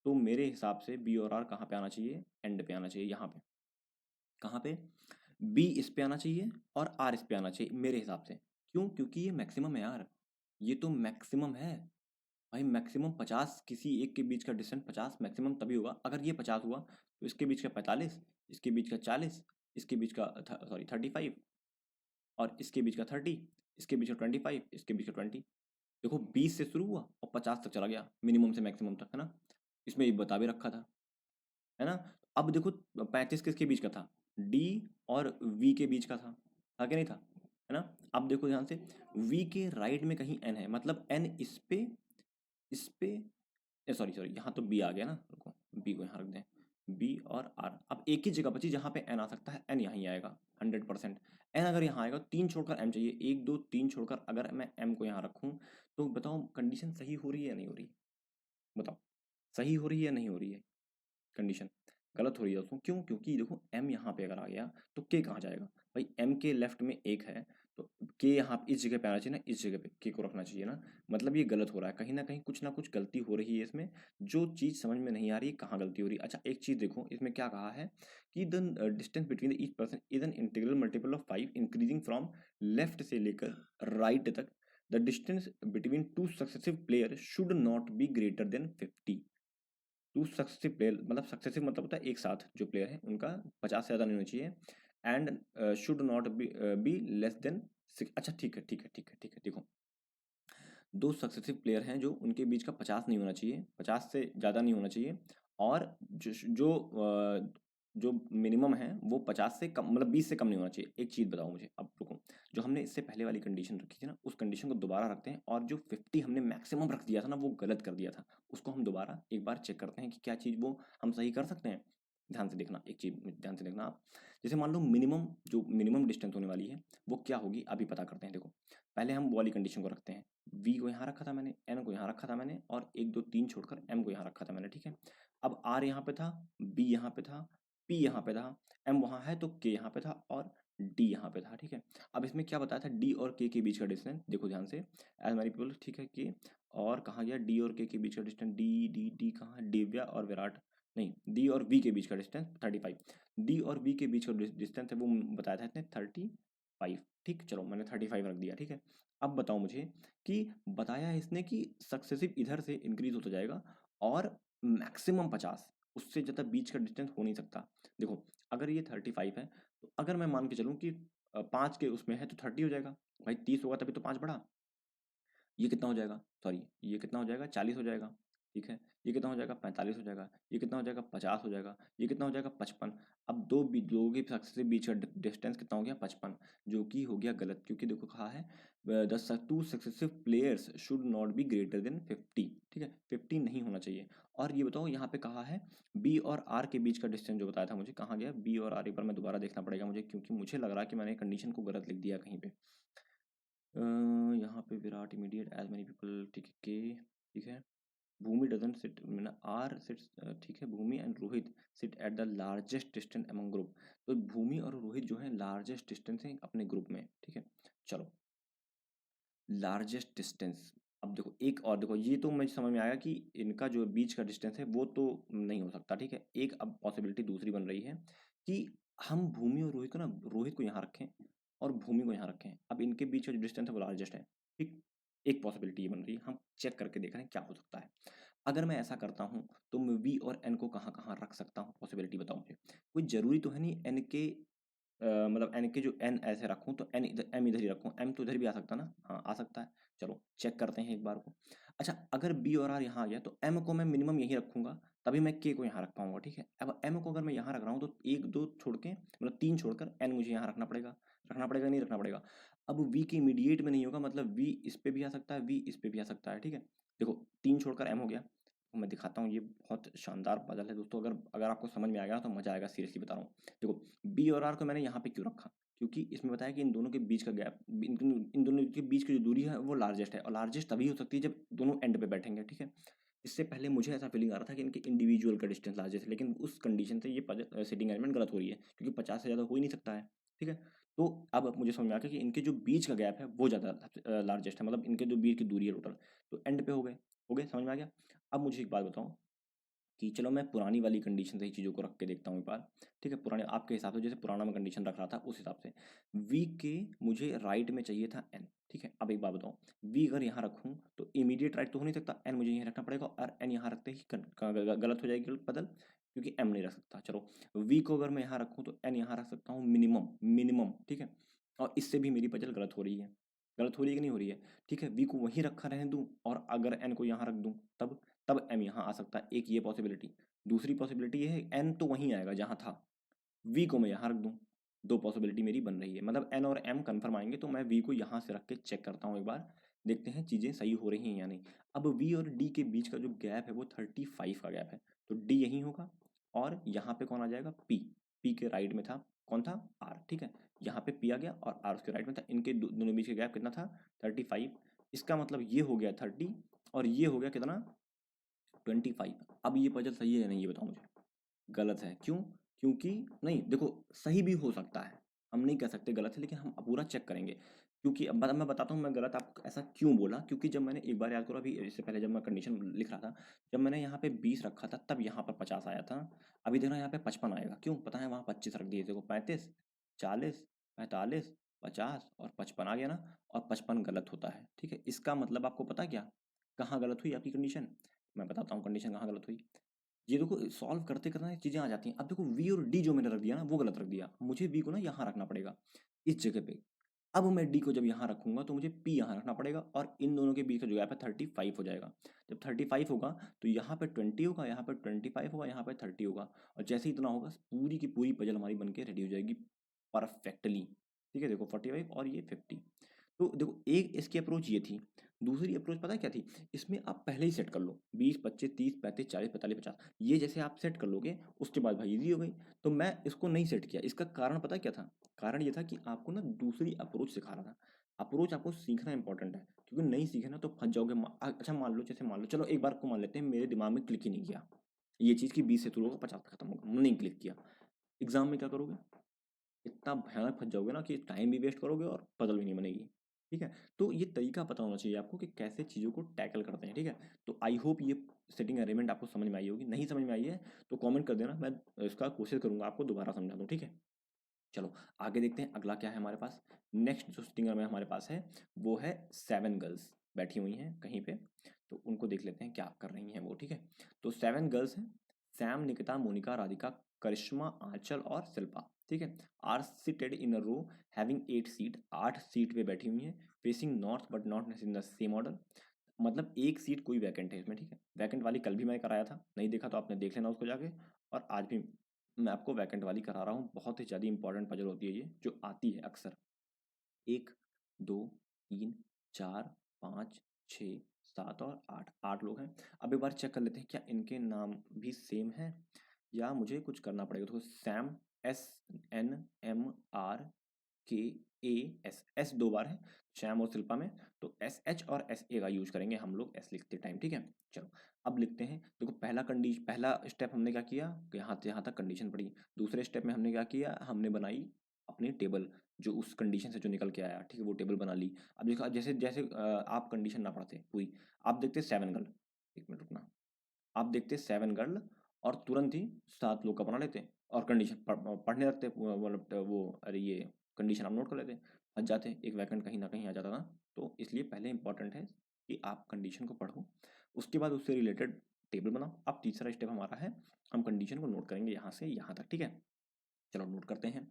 तो मेरे हिसाब से बी और आर कहाँ पे आना चाहिए, एंड पे आना चाहिए, यहाँ पे। कहाँ पे, बी इस पे आना चाहिए और आर इस पे आना चाहिए मेरे हिसाब से। क्यों, क्योंकि ये मैक्सिमम है यार, ये तो मैक्सिमम है भाई। मैक्सिमम 50, किसी एक के बीच का डिस्टेंस 50 मैक्सिमम तभी होगा। अगर ये 50 हुआ तो इसके बीच का 45, इसके बीच का 40, इसके बीच का सॉरी 35, और इसके बीच का 30, इसके बीच का 25, इसके बीच का 20। देखो 20 से शुरू हुआ और 50 तक चला गया, मिनिमम से मैक्सिमम तक, है ना। इसमें ये बता भी रखा था, है ना। अब देखो 35 किसके बीच का था, डी और वी के बीच का था कि नहीं था, है ना। अब देखो ध्यान से, वी के राइट में कहीं एन है, मतलब एन इस पे, सॉरी सॉरी, यहाँ तो बी आ गया ना, रुको, बी को यहाँ रख दें। बी और आर, अब एक ही जगह बची जहाँ पे एन आ सकता है, एन यहाँ ही आएगा 100%। एन अगर यहाँ आएगा, तीन छोड़कर एम चाहिए, एक दो तीन छोड़कर अगर मैं एम को यहाँ रखूँ, तो बताओ कंडीशन सही हो रही है या नहीं हो रही, बताओ सही हो रही है या नहीं हो रही है, कंडीशन गलत हो रही है दोस्तों। क्यों, क्योंकि देखो m यहाँ पे अगर आ गया तो k कहाँ जाएगा भाई, m के लेफ्ट में एक है, तो k यहाँ इस जगह पे आना चाहिए ना, इस जगह पे k को रखना चाहिए ना। मतलब ये गलत हो रहा है, कहीं ना कुछ गलती हो रही है इसमें, जो चीज़ समझ में नहीं आ रही है कहाँ गलती हो रही है। अच्छा एक चीज़ देखो, इसमें क्या कहा है कि the distance between each person is an integral multiple of 5 increasing from left से लेकर राइट तक। The distance between two successive player should not be greater than 50। Two successive player, मतलब सक्सेसिव मतलब होता है एक साथ जो प्लेयर है उनका 50 से ज़्यादा नहीं होना चाहिए। And should not be less than 6। अच्छा ठीक है ठीक है ठीक है ठीक है, देखो दो सक्सेसिव प्लेयर हैं जो उनके बीच का 50 नहीं होना चाहिए, 50 से ज़्यादा नहीं होना चाहिए, और जो मिनिमम है वो 50 से कम, मतलब 20 से कम नहीं होना चाहिए। एक चीज़ बताओ मुझे, अब रुको, जो हमने इससे पहले वाली कंडीशन रखी थी ना, उस कंडीशन को दोबारा रखते हैं, और जो 50 हमने मैक्सिमम रख दिया था ना, वो गलत कर दिया था, उसको हम दोबारा एक बार चेक करते हैं कि क्या चीज़ वो हम सही कर सकते हैं। ध्यान से देखना, एक चीज़ ध्यान से देखना आप, जैसे मान लो मिनिमम, जो मिनिमम डिस्टेंस होने वाली है वो क्या होगी, अभी पता करते हैं। देखो पहले हम वो वाली कंडीशन को रखते हैं, वी को यहाँ रखा था मैंने, एन को यहाँ रखा था मैंने, और एक दो तीन छोड़कर एम को यहाँ रखा था मैंने, ठीक है। अब आर यहाँ पे था, बी यहाँ पे था, पी यहाँ पे था, एम वहाँ है तो के यहाँ पे था, और डी यहाँ पे था, ठीक है। अब इसमें क्या बताया था, डी और के बीच का डिस्टेंस, देखो ध्यान से, एज मैनी पीपल, ठीक है, के और कहाँ गया, डी और के बीच का डिस्टेंस, डी डी डी कहाँ है, दिव्या और विराट, नहीं, डी और वी के बीच का डिस्टेंस 35। डी और वी के बीच का डिस्टेंस है वो बताया था इसने 35, ठीक, चलो मैंने 35 रख दिया, ठीक है। अब बताओ मुझे कि बताया है इसने कि सक्सेसिव इधर से इंक्रीज होता जाएगा, और मैक्सिमम 50, उससे ज़्यादा बीच का डिस्टेंस हो नहीं सकता। देखो अगर ये 35 है, तो अगर मैं मान के चलूँ कि 5 के उसमें है तो 30 हो जाएगा, भाई 30 होगा तभी तो 5 बढ़ा। ये कितना हो जाएगा, सॉरी ये कितना हो जाएगा, 40 हो जाएगा, ठीक है। ये कितना हो जाएगा, 45 हो जाएगा। ये कितना हो जाएगा, 50 हो जाएगा। ये कितना हो जाएगा, 55। अब दो के सक्सेस के बीच का डिस्टेंस कितना हो गया, 55, जो कि हो गया गलत, क्योंकि देखो कहा है the two successive players should not be greater than 50, ठीक है, 50 नहीं होना चाहिए। और ये बताओ यहाँ पे कहा है बी और आर के बीच का डिस्टेंस, जो बताया था मुझे, कहाँ गया बी और आर, एक बार मैं दोबारा देखना पड़ेगा मुझे, क्योंकि मुझे लग रहा है कि मैंने कंडीशन को गलत लिख दिया कहीं पे। यहाँ पे Virat immediate as many people, ठीक है, के, ठीक है। भूमि डजंट सिट, मैंने आर सिट्स, ठीक है, Bhoomi and Rohit sit at the largest distance among group. तो भूमि और रोहित जो है लार्जेस्ट डिस्टेंस है अपने ग्रुप में, ठीक है। चलो लार्जेस्ट डिस्टेंस, अब देखो एक और देखो, ये तो मुझे समझ में आया कि इनका जो बीच का डिस्टेंस है वो तो नहीं हो सकता, ठीक है। एक अब पॉसिबिलिटी दूसरी बन रही है कि हम भूमि और रोहित को ना, रोहित को यहाँ रखें और भूमि को यहाँ रखें, अब इनके बीच का जो डिस्टेंस है वो लार्जेस्ट है, ठीक। एक पॉसिबिलिटी ये बन रही है, हम चेक करके देख रहे हैं क्या हो सकता है। अगर मैं ऐसा करता हूँ तो मैं वी और एन को कहाँ कहाँ रख सकता हूँ, पॉसिबिलिटी बताओ मुझे। कोई जरूरी तो है नहीं एन के मतलब एन के जो एन ऐसे रखूँ तो एन इधर, एम इधर ही रखूँ, एम तो इधर भी आ सकता ना, हाँ आ सकता है। चलो चेक करते हैं एक बार को। अच्छा अगर बी और आर यहाँ आ गया तो एम को मैं मिनिमम यहीं रखूंगा, तभी मैं के को यहाँ रख पाऊंगा, ठीक है। अब एम को अगर मैं यहाँ रख रहा हूँ तो एक दो छोड़ के, मतलब तीन छोड़कर एन मुझे यहाँ रखना पड़ेगा नहीं रखना पड़ेगा। अब वी के इमीडिएट में नहीं होगा, मतलब वी इस पे भी आ सकता है, वी इस पे भी आ सकता है, ठीक है। देखो तीन छोड़कर एम हो गया, तो मैं दिखाता हूँ, ये बहुत शानदार पजल है दोस्तों, अगर अगर आपको समझ में आ गया तो मजा आएगा, सीरियसली बता रहा हूँ। देखो बी और आर को मैंने यहाँ पे क्यों रखा, क्योंकि इसमें बताया कि इन दोनों के बीच का गैप, इन दोनों के बीच की जो दूरी है वो लार्जेस्ट है, और लार्जेस्ट तभी हो सकती है जब दोनों एंड पे बैठेंगे, ठीक है। इससे पहले मुझे ऐसा फीलिंग आ रहा था कि इनके इंडिविजुअल का डिस्टेंस लार्जेस्ट है, लेकिन उस कंडीशन से ये सेटिंग अरेंजमेंट गलत हो रही है, क्योंकि 50 से ज़्यादा हो ही नहीं सकता है, ठीक है। तो अब मुझे समझ में आ गया कि इनके जो बीच का गैप है वो ज़्यादा लार्जेस्ट है, मतलब इनके जो बीच की दूरी है टोटल, तो एंड पे हो गए, समझ में आ गया। अब मुझे एक बात बताओ कि चलो मैं पुरानी वाली कंडीशन से ही चीज़ों को रख के देखता हूँ एक बार। ठीक है, पुराने आपके हिसाब से जैसे पुराना मैं कंडीशन रख रहा था उस हिसाब से वी के मुझे राइट में चाहिए था एन। ठीक है, अब एक बात बताओ, वी अगर यहाँ रखूँ तो इमीडिएट राइट तो हो नहीं सकता, एन मुझे यहीं रखना पड़ेगा और एन यहाँ रखते ही गलत हो जाएगी बदल, क्योंकि एम नहीं रख सकता। चलो वी को अगर मैं यहाँ रखूँ तो एन यहाँ रख सकता हूँ मिनिमम मिनिमम। ठीक है, और इससे भी मेरी पजल गलत हो रही है। गलत हो रही है कि नहीं हो रही है? ठीक है, वी को वहीं रखा रहने दूँ और अगर एन को यहाँ रख दूँ तब एम यहाँ आ सकता है, एक ये पॉसिबिलिटी। दूसरी पॉसिबिलिटी ये है एन तो वहीं आएगा जहाँ था, वी को मैं यहाँ रख दूँ। दो पॉसिबिलिटी मेरी बन रही है, मतलब एन और एम कन्फर्म आएंगे, तो मैं वी को यहाँ से रख के चेक करता हूँ एक बार, देखते हैं चीज़ें सही हो रही हैं या नहीं। अब वी और डी के बीच का जो गैप है वो 35 का गैप है, तो डी यहीं होगा और यहाँ पे कौन आ जाएगा? पी। पी के राइट में था कौन था? आर। ठीक है, यहाँ पे पी आ गया और आर उसके राइट में था, इनके दोनों बीच का गैप कितना था? 35। इसका मतलब ये हो गया 30 और ये हो गया कितना? 25। अब ये पजल सही है या नहीं ये बताओ मुझे? गलत है, क्यों? क्योंकि नहीं देखो, सही भी हो सकता है, हम नहीं कह सकते गलत है, लेकिन हम पूरा चेक करेंगे। क्योंकि अब मैं बताता हूँ मैं गलत आपको ऐसा क्यों बोला, क्योंकि जब मैंने एक बार याद करो, अभी इससे पहले जब मैं कंडीशन लिख रहा था, जब मैंने यहाँ पे 20 रखा था तब यहाँ पर 50 आया था। अभी देखना यहाँ पे 55 आएगा, क्यों? पता है वहाँ 25 रख दिए, देखो 35, 40, 45, 50 और 55 आ गया ना, और 55 गलत होता है। ठीक है, इसका मतलब आपको पता क्या कहाँ गलत हुई आपकी कंडीशन? मैं बताता हूँ कंडीशन कहाँ गलत हुई। ये देखो सॉल्व करते करते ना चीज़ें आ जाती हैं। अब देखो वी और डी जो मैंने रख दिया ना वो गलत रख दिया, मुझे वी को ना यहाँ रखना पड़ेगा इस जगह पे। अब मैं डी को जब यहाँ रखूंगा तो मुझे पी यहाँ रखना पड़ेगा और इन दोनों के बीच का जो गैप है 35 हो जाएगा। जब 35 होगा तो यहाँ पे 20 होगा, यहाँ पे 25 होगा, यहाँ पे 30 होगा, और जैसे ही इतना होगा पूरी की पूरी पजल हमारी बन के रेडी हो जाएगी परफेक्टली। ठीक है, देखो 45 और ये 50। तो देखो एक इसकी अप्रोच ये थी, दूसरी अप्रोच पता है क्या थी? इसमें आप पहले ही सेट कर लो 20, 25, 30, 35, 40, 45, 50, ये जैसे आप सेट कर लोगे उसके बाद भाई इजी हो गई। तो मैं इसको नहीं सेट किया, इसका कारण पता है क्या था? कारण ये था कि आपको ना दूसरी अप्रोच सिखा रहा था। अप्रोच आपको सीखना इंपॉर्टेंट है, क्योंकि नहीं सीखे ना तो फंस जाओगे। अच्छा मान लो, जैसे मान लो, चलो एक बार को मान लेते हैं मेरे दिमाग में क्लिक ही नहीं किया ये चीज़ कि 20 से शुरू होगा 50 पे खत्म होगा, नहीं क्लिक किया। एग्जाम में क्या करोगे? इतना भयानक फंस जाओगे ना कि टाइम भी वेस्ट करोगे और पजल भी नहीं बनेगी। ठीक है, तो ये तरीका पता होना चाहिए आपको कि कैसे चीज़ों को टैकल करते हैं। ठीक है, तो आई होप ये सेटिंग अरेंजमेंट आपको समझ में आई होगी। नहीं समझ में आई है तो कमेंट कर देना, मैं इसका कोशिश करूंगा आपको दोबारा समझा दूँ। ठीक है, चलो आगे देखते हैं अगला क्या है हमारे पास। नेक्स्ट जो सिंगर में हमारे पास है वो है 7 गर्ल्स बैठी हुई हैं कहीं पे, तो उनको देख लेते हैं क्या कर रही हैं वो। ठीक है, तो 7 गर्ल्स हैं, सैम, निकिता, मोनिका, राधिका, करिश्मा, आंचल और शिल्पा। ठीक है, are seated in a row having 8 seat, 8 seat पे बैठी हुई हैं, facing north but not in the same order. मतलब एक सीट कोई वैकेंट है इसमें। ठीक है, वैकेंट वाली कल भी मैं कराया था, नहीं देखा तो आपने देख लेना उसको जाके, और आज भी मैं आपको वैकेंट वाली करा रहा हूँ। बहुत ही ज़्यादा इंपॉर्टेंट पजल होती है ये, जो आती है अक्सर। 1, 2, 3, 4, 5, 6, 7 और 8, 8 लोग हैं। अब एक बार चेक कर लेते हैं क्या इनके नाम भी सेम हैं या मुझे कुछ करना पड़ेगा। तो सैम, SNMRKAS, एस 2 बार है श्याम और शिल्पा में, तो SH और SA का यूज करेंगे हम लोग एस लिखते टाइम। ठीक है, चलो अब लिखते हैं। देखो पहला स्टेप हमने क्या किया, यहाँ से यहाँ तक कंडीशन पड़ी। दूसरे स्टेप में हमने क्या किया, हमने बनाई अपनी टेबल, जो उस कंडीशन से जो निकल के आया। ठीक है, वो टेबल बना ली। अब देखो जैसे जैसे आप कंडीशन ना पढ़ते पूरी, आप देखते 7 गर्ल, एक मिनट रुकना, आप देखते 7 गर्ल और तुरंत ही 7 लोग का बना लेते और कंडीशन पढ़ने लगते मतलब वो अरे ये कंडीशन आप नोट कर लेते, फंस जाते, एक वैकेंट कहीं ना कहीं आ जाता था। तो इसलिए पहले इंपॉर्टेंट है कि आप कंडीशन को पढ़ो, उसके बाद उससे रिलेटेड टेबल बनाओ। अब तीसरा स्टेप हमारा है, हम कंडीशन को नोट करेंगे यहाँ से यहाँ तक। ठीक है, चलो नोट करते हैं।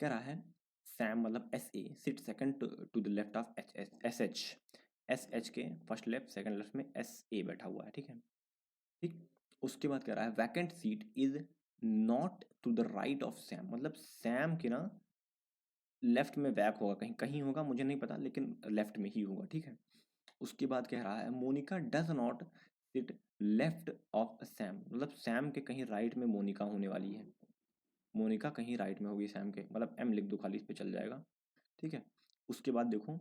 कह रहा है सैम मतलब SA sit second to the left of SH, SH के फर्स्ट लेफ्ट सेकंड लेफ्ट में SA बैठा हुआ है। ठीक है, ठीक। उसके बाद कह रहा है vacant seat is not to the right of Sam, मतलब सैम के ना लेफ्ट में वैक होगा, कहीं कहीं होगा मुझे नहीं पता, लेकिन लेफ्ट में ही होगा। ठीक है, उसके बाद कह रहा है Monica does not sit left of Sam, मतलब सैम के कहीं राइट में मोनिका होने वाली है। मोनिका कहीं राइट में होगी सैम के, मतलब M लिख दो खाली, इस पे चल जाएगा। ठीक है, उसके बाद देखो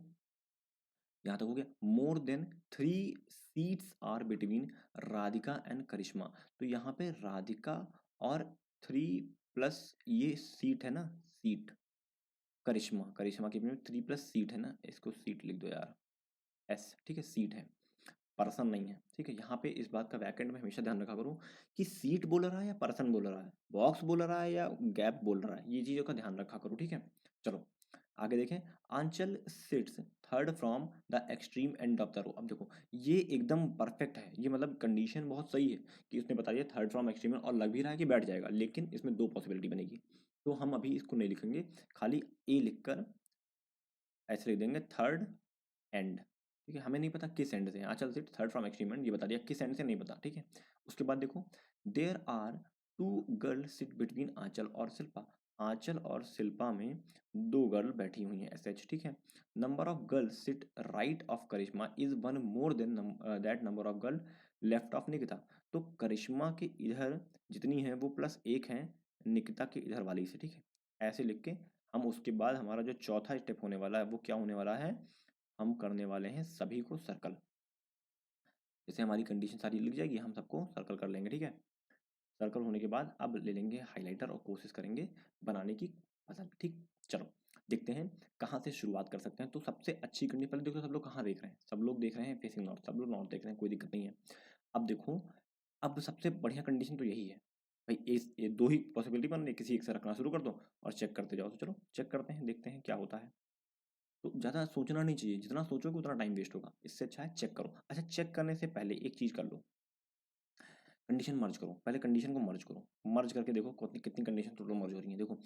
यहाँ तक हो गया। More than 3 seats are between Radhika and Karishma, तो यहाँ पे राधिका और 3 प्लस ये सीट है ना, सीट करिश्मा, करिश्मा की 3 प्लस सीट है ना, इसको सीट लिख दो यार, S। ठीक है, सीट है। पर्सन नहीं है, ठीक है। यहाँ पे इस बात का वैकेंट में हमेशा ध्यान रखा करो कि सीट बोल रहा है या पर्सन बोल रहा है, बॉक्स बोल रहा है या गैप बोल रहा है, ये चीज़ों का ध्यान रखा करो, ठीक है। चलो आगे देखें। Anchal sits third from the extreme end of the row. अब देखो ये एकदम परफेक्ट है, ये मतलब कंडीशन बहुत सही है कि उसने बता दिया थर्ड फ्रॉम एक्सट्रीम, और लग भी रहा है कि बैठ जाएगा, लेकिन इसमें दो पॉसिबिलिटी बनेगी। तो हम अभी इसको नहीं लिखेंगे, खाली ए लिखकर ऐसे लिख देंगे थर्ड एंड, ठीक है। हमें नहीं पता किस एंड से है, Anchal sit third from extreme end, ये बता दिया, किस एंड से नहीं पता, ठीक है। उसके बाद देखो there are two girl sit between Anchal और शिल्पा। आंचल और शिल्पा में दो गर्ल बैठी हुई हैं एस एच, ठीक है। Number of girl sit right of Karishma is one more than that number of girl left of Nikita. तो करिश्मा के इधर जितनी है वो प्लस एक है निकिता के इधर वाली से, ठीक है। ऐसे लिख के हम उसके बाद हमारा जो चौथा स्टेप होने वाला है वो क्या होने वाला है, हम करने वाले हैं सभी को सर्कल। जैसे हमारी कंडीशन सारी लिख जाएगी, हम सबको सर्कल कर लेंगे, ठीक है। सर्कल होने के बाद अब ले लेंगे हाइलाइटर और कोशिश करेंगे बनाने की पसंद, ठीक। चलो देखते हैं कहाँ से शुरुआत कर सकते हैं। तो सबसे अच्छी कंडीशन, पहले देखो सब लोग कहाँ देख रहे हैं, सब लोग देख रहे हैं फेसिंग नॉर्थ, सब लोग नॉर्थ देख रहे हैं, कोई दिक्कत नहीं है। अब देखो, अब सबसे बढ़िया कंडीशन तो यही है भाई, ये दो ही पॉसिबिलिटी बन रही है, किसी एक से रखना शुरू कर दो और चेक करते जाओ। तो चलो चेक करते हैं, देखते हैं क्या होता है। तो ज़्यादा सोचना नहीं चाहिए, जितना सोचोगे उतना टाइम वेस्ट होगा, इससे अच्छा है चेक करो। अच्छा चेक करने से पहले एक चीज़ कर लो, कंडीशन मर्ज करो, पहले कंडीशन को मर्ज करो, मर्ज करके देखो कितनी कितनी कंडीशन टोटल मर्ज हो रही है। देखो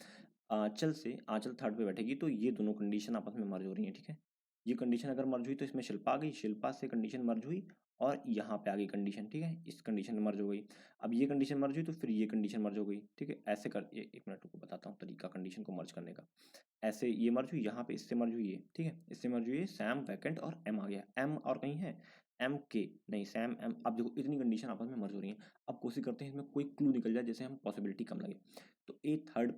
आंचल से आंचल थर्ड पे बैठेगी तो ये दोनों कंडीशन आपस में मर्ज हो रही हैं, ठीक है। ये कंडीशन अगर मर्ज हुई तो इसमें शिल्पा आ गई, शिल्पा से कंडीशन मर्ज हुई और यहाँ पे आ गई कंडीशन, ठीक है, इस कंडीशन में मर्ज हो गई। अब ये कंडीशन मर्ज हुई तो फिर ये कंडीशन मर्ज हो गई, ठीक है। ऐसे कर, एक मिनट को बताता हूँ तरीका कंडीशन को मर्ज करने का। ऐसे ये मर्ज हुई, यहाँ पे इससे मर्ज हुई है, ठीक है, इससे मर्ज हुई है, सैम वैकेंट और एम आ गया, एम और कहीं है एम के, नहीं सैम एम। अब देखो इतनी कंडीशन आपस में मर्ज हो रही है। अब कोशिश करते हैं इसमें कोई क्लू निकल जाए जैसे हम पॉसिबिलिटी कम लगे। तो ए थर्ड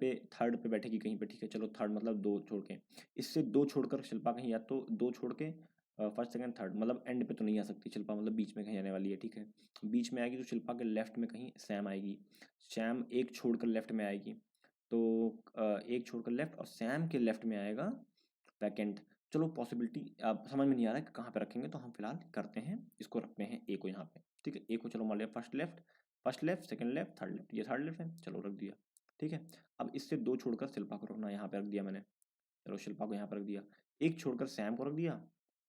पे बैठेगी कहीं पे, ठीक है। चलो थर्ड मतलब दो छोड़ के, इससे दो छोड़कर शिल्पा कहीं, या तो दो छोड़ के फर्स्ट सेकंड थर्ड, मतलब एंड पे तो नहीं आ सकती शिल्पा, मतलब बीच में कहीं आने वाली है, ठीक है। बीच में आएगी तो शिल्पा के लेफ्ट में कहीं सैम आएगी, सैम एक छोड़कर लेफ्ट में आएगी, तो एक छोड़कर लेफ्ट और सैम के लेफ्ट में आएगा वैकेंट। चलो पॉसिबिलिटी अब समझ में नहीं आ रहा है कि कहाँ पे रखेंगे, तो हम फिलहाल करते हैं इसको, रखते हैं ए को यहाँ पे, ठीक है। ए को चलो मान लिया first left second left third left, ये थर्ड लेफ्ट है, चलो रख दिया, ठीक है। अब इससे दो छोड़कर शिल्पा को रखना, यहाँ पे रख दिया मैंने, चलो शिल्पा को यहाँ पर रख दिया। एक छोड़कर सैम को रख दिया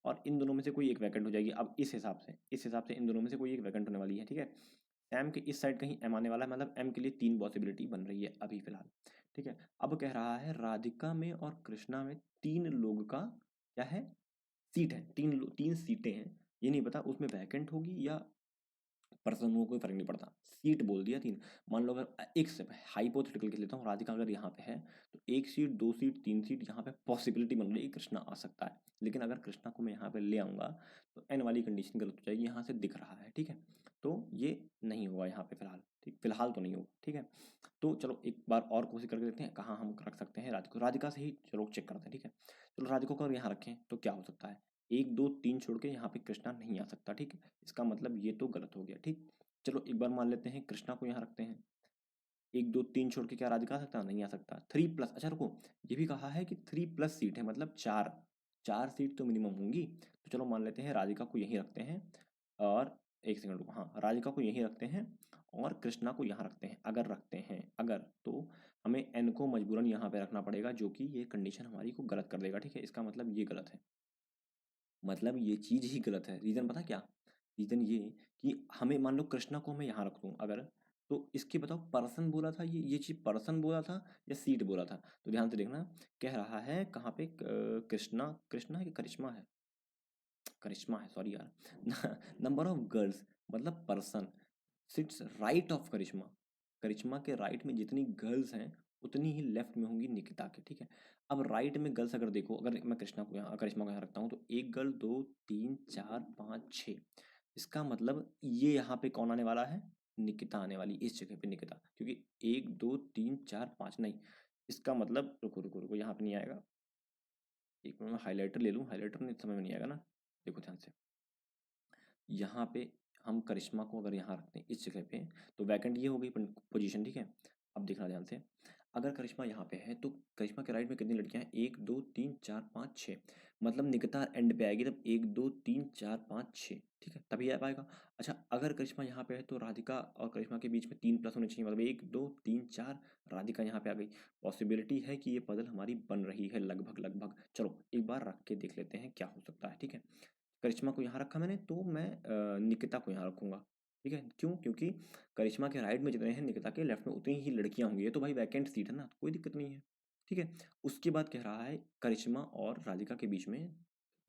और इन दोनों में से कोई एक वैकेंट हो जाएगी। अब इस हिसाब से इन दोनों में से कोई एक वैकेंट होने वाली है, ठीक है। सैम के इस साइड कहीं एम आने वाला है, मतलब एम के लिए तीन पॉसिबिलिटी बन रही है अभी फिलहाल, ठीक है। अब कह रहा है राधिका में और कृष्णा में तीन लोग का क्या है, सीट है, तीन सीटें हैं। ये नहीं पता उसमें वैकेंट होगी या पर्सन हो, कोई फर्क नहीं पड़ता, सीट बोल दिया तीन। मान लो अगर एक से हाइपोथेटिकल के लेता हूँ, राधिका अगर यहाँ पे है तो एक सीट, दो सीट, तीन सीट, यहाँ पे पॉसिबिलिटी बन रही है कृष्णा आ सकता है। लेकिन अगर कृष्णा को मैं यहाँ पे ले आऊँगा तो एन वाली कंडीशन गलत हो जाएगी, यहाँ से दिख रहा है, ठीक है। तो ये नहीं होगा यहाँ पे फिलहाल, ठीक, फिलहाल तो नहीं होगा, ठीक है। तो चलो एक बार और कोशिश करके देखते हैं कहाँ हम रख सकते हैं राधिका से ही चलो चेक करते हैं, ठीक है। चलो राधिका को अगर यहाँ रखें तो क्या हो सकता है, एक दो तीन छोड़ के यहाँ पे कृष्णा नहीं आ सकता, ठीक है। इसका मतलब ये तो गलत हो गया, ठीक। चलो एक बार मान लेते हैं कृष्णा को यहाँ रखते हैं, एक दो तीन छोड़ के क्या राधिका आ सकता, नहीं आ सकता। थ्री प्लस, अच्छा रुको, ये भी कहा है कि थ्री प्लस सीट है, मतलब चार, चार सीट तो मिनिमम होंगी। तो चलो मान लेते हैं राधिका को यहीं रखते हैं, और एक सेकंड रुको, हाँ राधिका को यहीं रखते हैं और कृष्णा को यहाँ रखते हैं। अगर रखते हैं, अगर, तो हमें एन को मजबूरन यहाँ पे रखना पड़ेगा, जो कि ये कंडीशन हमारी को गलत कर देगा, ठीक है। इसका मतलब ये गलत है, मतलब ये चीज़ ही गलत है। रीज़न पता क्या, रीज़न ये कि हमें मान लो कृष्णा को मैं यहाँ रख दूँ अगर, तो इसके बताओ पर्सन बोला था, ये चीज़ पर्सन बोला था या सीट बोला था। तो ध्यान से देखना, कह रहा है कहाँ पे कृष्णा, कृष्णा है कि करिश्मा है, करिश्मा है, सॉरी यार नंबर ऑफ गर्ल्स मतलब पर्सन सिट्स राइट ऑफ करिश्मा, करिश्मा के राइट में जितनी गर्ल्स हैं उतनी ही लेफ्ट में होंगी निकिता के, ठीक है। अब राइट में गर्ल्स अगर देखो, अगर मैं कृष्णा को यहाँ, करिश्मा को यहाँ रखता हूँ तो एक गर्ल, दो, तीन, चार, पाँच, छः, इसका मतलब ये यहाँ पे कौन आने वाला है, निकिता आने वाली, इस जगह पे निकिता, क्योंकि एक दो तीन चार पाँच नहीं, इसका मतलब रुको रुको रुको, यहाँ पे नहीं आएगा, एक मिनट मैं हाईलाइटर ले लूँ, हाईलाइटर नहीं समझ में नहीं आएगा ना। देखो ध्यान से, यहाँ पे हम करिश्मा को अगर यहाँ रखते हैं इस जगह पे, तो वैकेंट ये हो गई पोजीशन, ठीक है। अब देखना ध्यान से, अगर करिश्मा यहाँ पे है तो करिश्मा के राइट में कितनी लड़कियां हैं? 1 2 3 4 5 6, मतलब निकिता एंड पे आएगी तब 1 2 3 4 5 6, ठीक है, तभी आ पाएगा। अच्छा, अगर करिश्मा यहाँ पे है तो राधिका और करिश्मा के बीच में 3 प्लस होने चाहिए, मतलब 1 2 3 4, राधिका यहाँ पे आ गई। पॉसिबिलिटी है कि ये पजल हमारी बन रही है लगभग लगभग। चलो एक बार रख के देख लेते हैं क्या हो सकता है, ठीक है। करिश्मा को यहाँ रखा मैंने तो मैं निकिता को यहाँ रखूंगा, ठीक है। क्यों? क्योंकि करिश्मा के राइट में जितने हैं निकिता के लेफ्ट में उतनी ही लड़कियां होंगी, ये तो भाई वैकेंट सीट है ना, तो कोई दिक्कत नहीं है, ठीक है। उसके बाद कह रहा है करिश्मा और राधिका के बीच में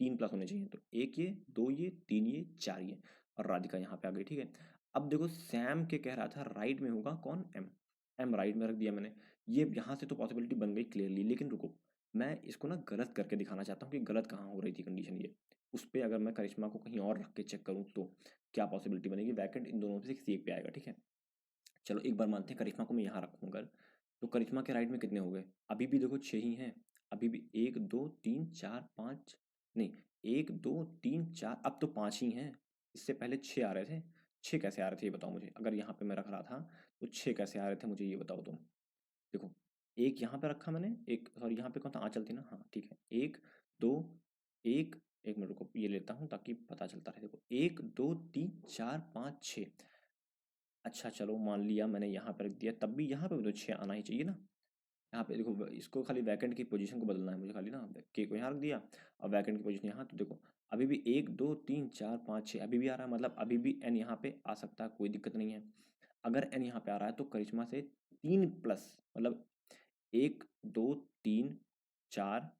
3 प्लस होने चाहिए, तो 1 ये 2 ये 3 ये 4 ये, और राधिका यहाँ पे आ गई, ठीक है। अब देखो सैम के कह रहा था राइट में होगा कौन? एम। एम राइट में रख दिया मैंने। ये यहाँ से तो पॉसिबिलिटी बन गई क्लियरली, लेकिन रुको, मैं इसको ना गलत करके दिखाना चाहता हूँ कि गलत कहाँ हो रही थी कंडीशन ये। उस पे अगर मैं करिश्मा को कहीं और रख के चेक करूँ तो क्या पॉसिबिलिटी बनेगी? वैकेंट इन दोनों में से किसी एक पे आएगा, ठीक है। चलो एक बार मानते हैं करिश्मा को मैं यहाँ रखूँ अगर, तो करिश्मा के राइट में कितने हो गए? अभी भी देखो 6 ही हैं। अभी भी 1 2 3 4 5, नहीं 1 2 3 4, अब तो 5 ही हैं। इससे पहले 6 आ रहे थे। 6 कैसे आ रहे थे ये बताओ मुझे? अगर यहाँ पे मैं रख रहा था तो 6 कैसे आ रहे थे मुझे ये बताओ तुम। देखो, एक यहाँ पे रखा मैंने, एक सॉरी यहाँ पे कौन था? आंचल थी ना, हाँ ठीक है। 1 2 1, एक मिनट रुको, ये लेता हूँ ताकि पता चलता रहे। देखो 1 2 3 4 5 6, अच्छा चलो मान लिया मैंने यहाँ पे रख दिया, तब भी यहाँ पे भी तो 6 आना ही चाहिए ना। यहाँ पे देखो इसको खाली वैकेंट की पोजीशन को बदलना है मुझे खाली ना, के को यहाँ रख दिया और वैकेंट की पोजीशन यहाँ, तो देखो अभी भी 1 2 3 4 5 6 अभी भी आ रहा है, मतलब अभी भी एन यहाँ पे आ सकता है, कोई दिक्कत नहीं है। अगर एन यहाँ पे आ रहा है तो करिश्मा से 3 प्लस, मतलब 1 2 3 4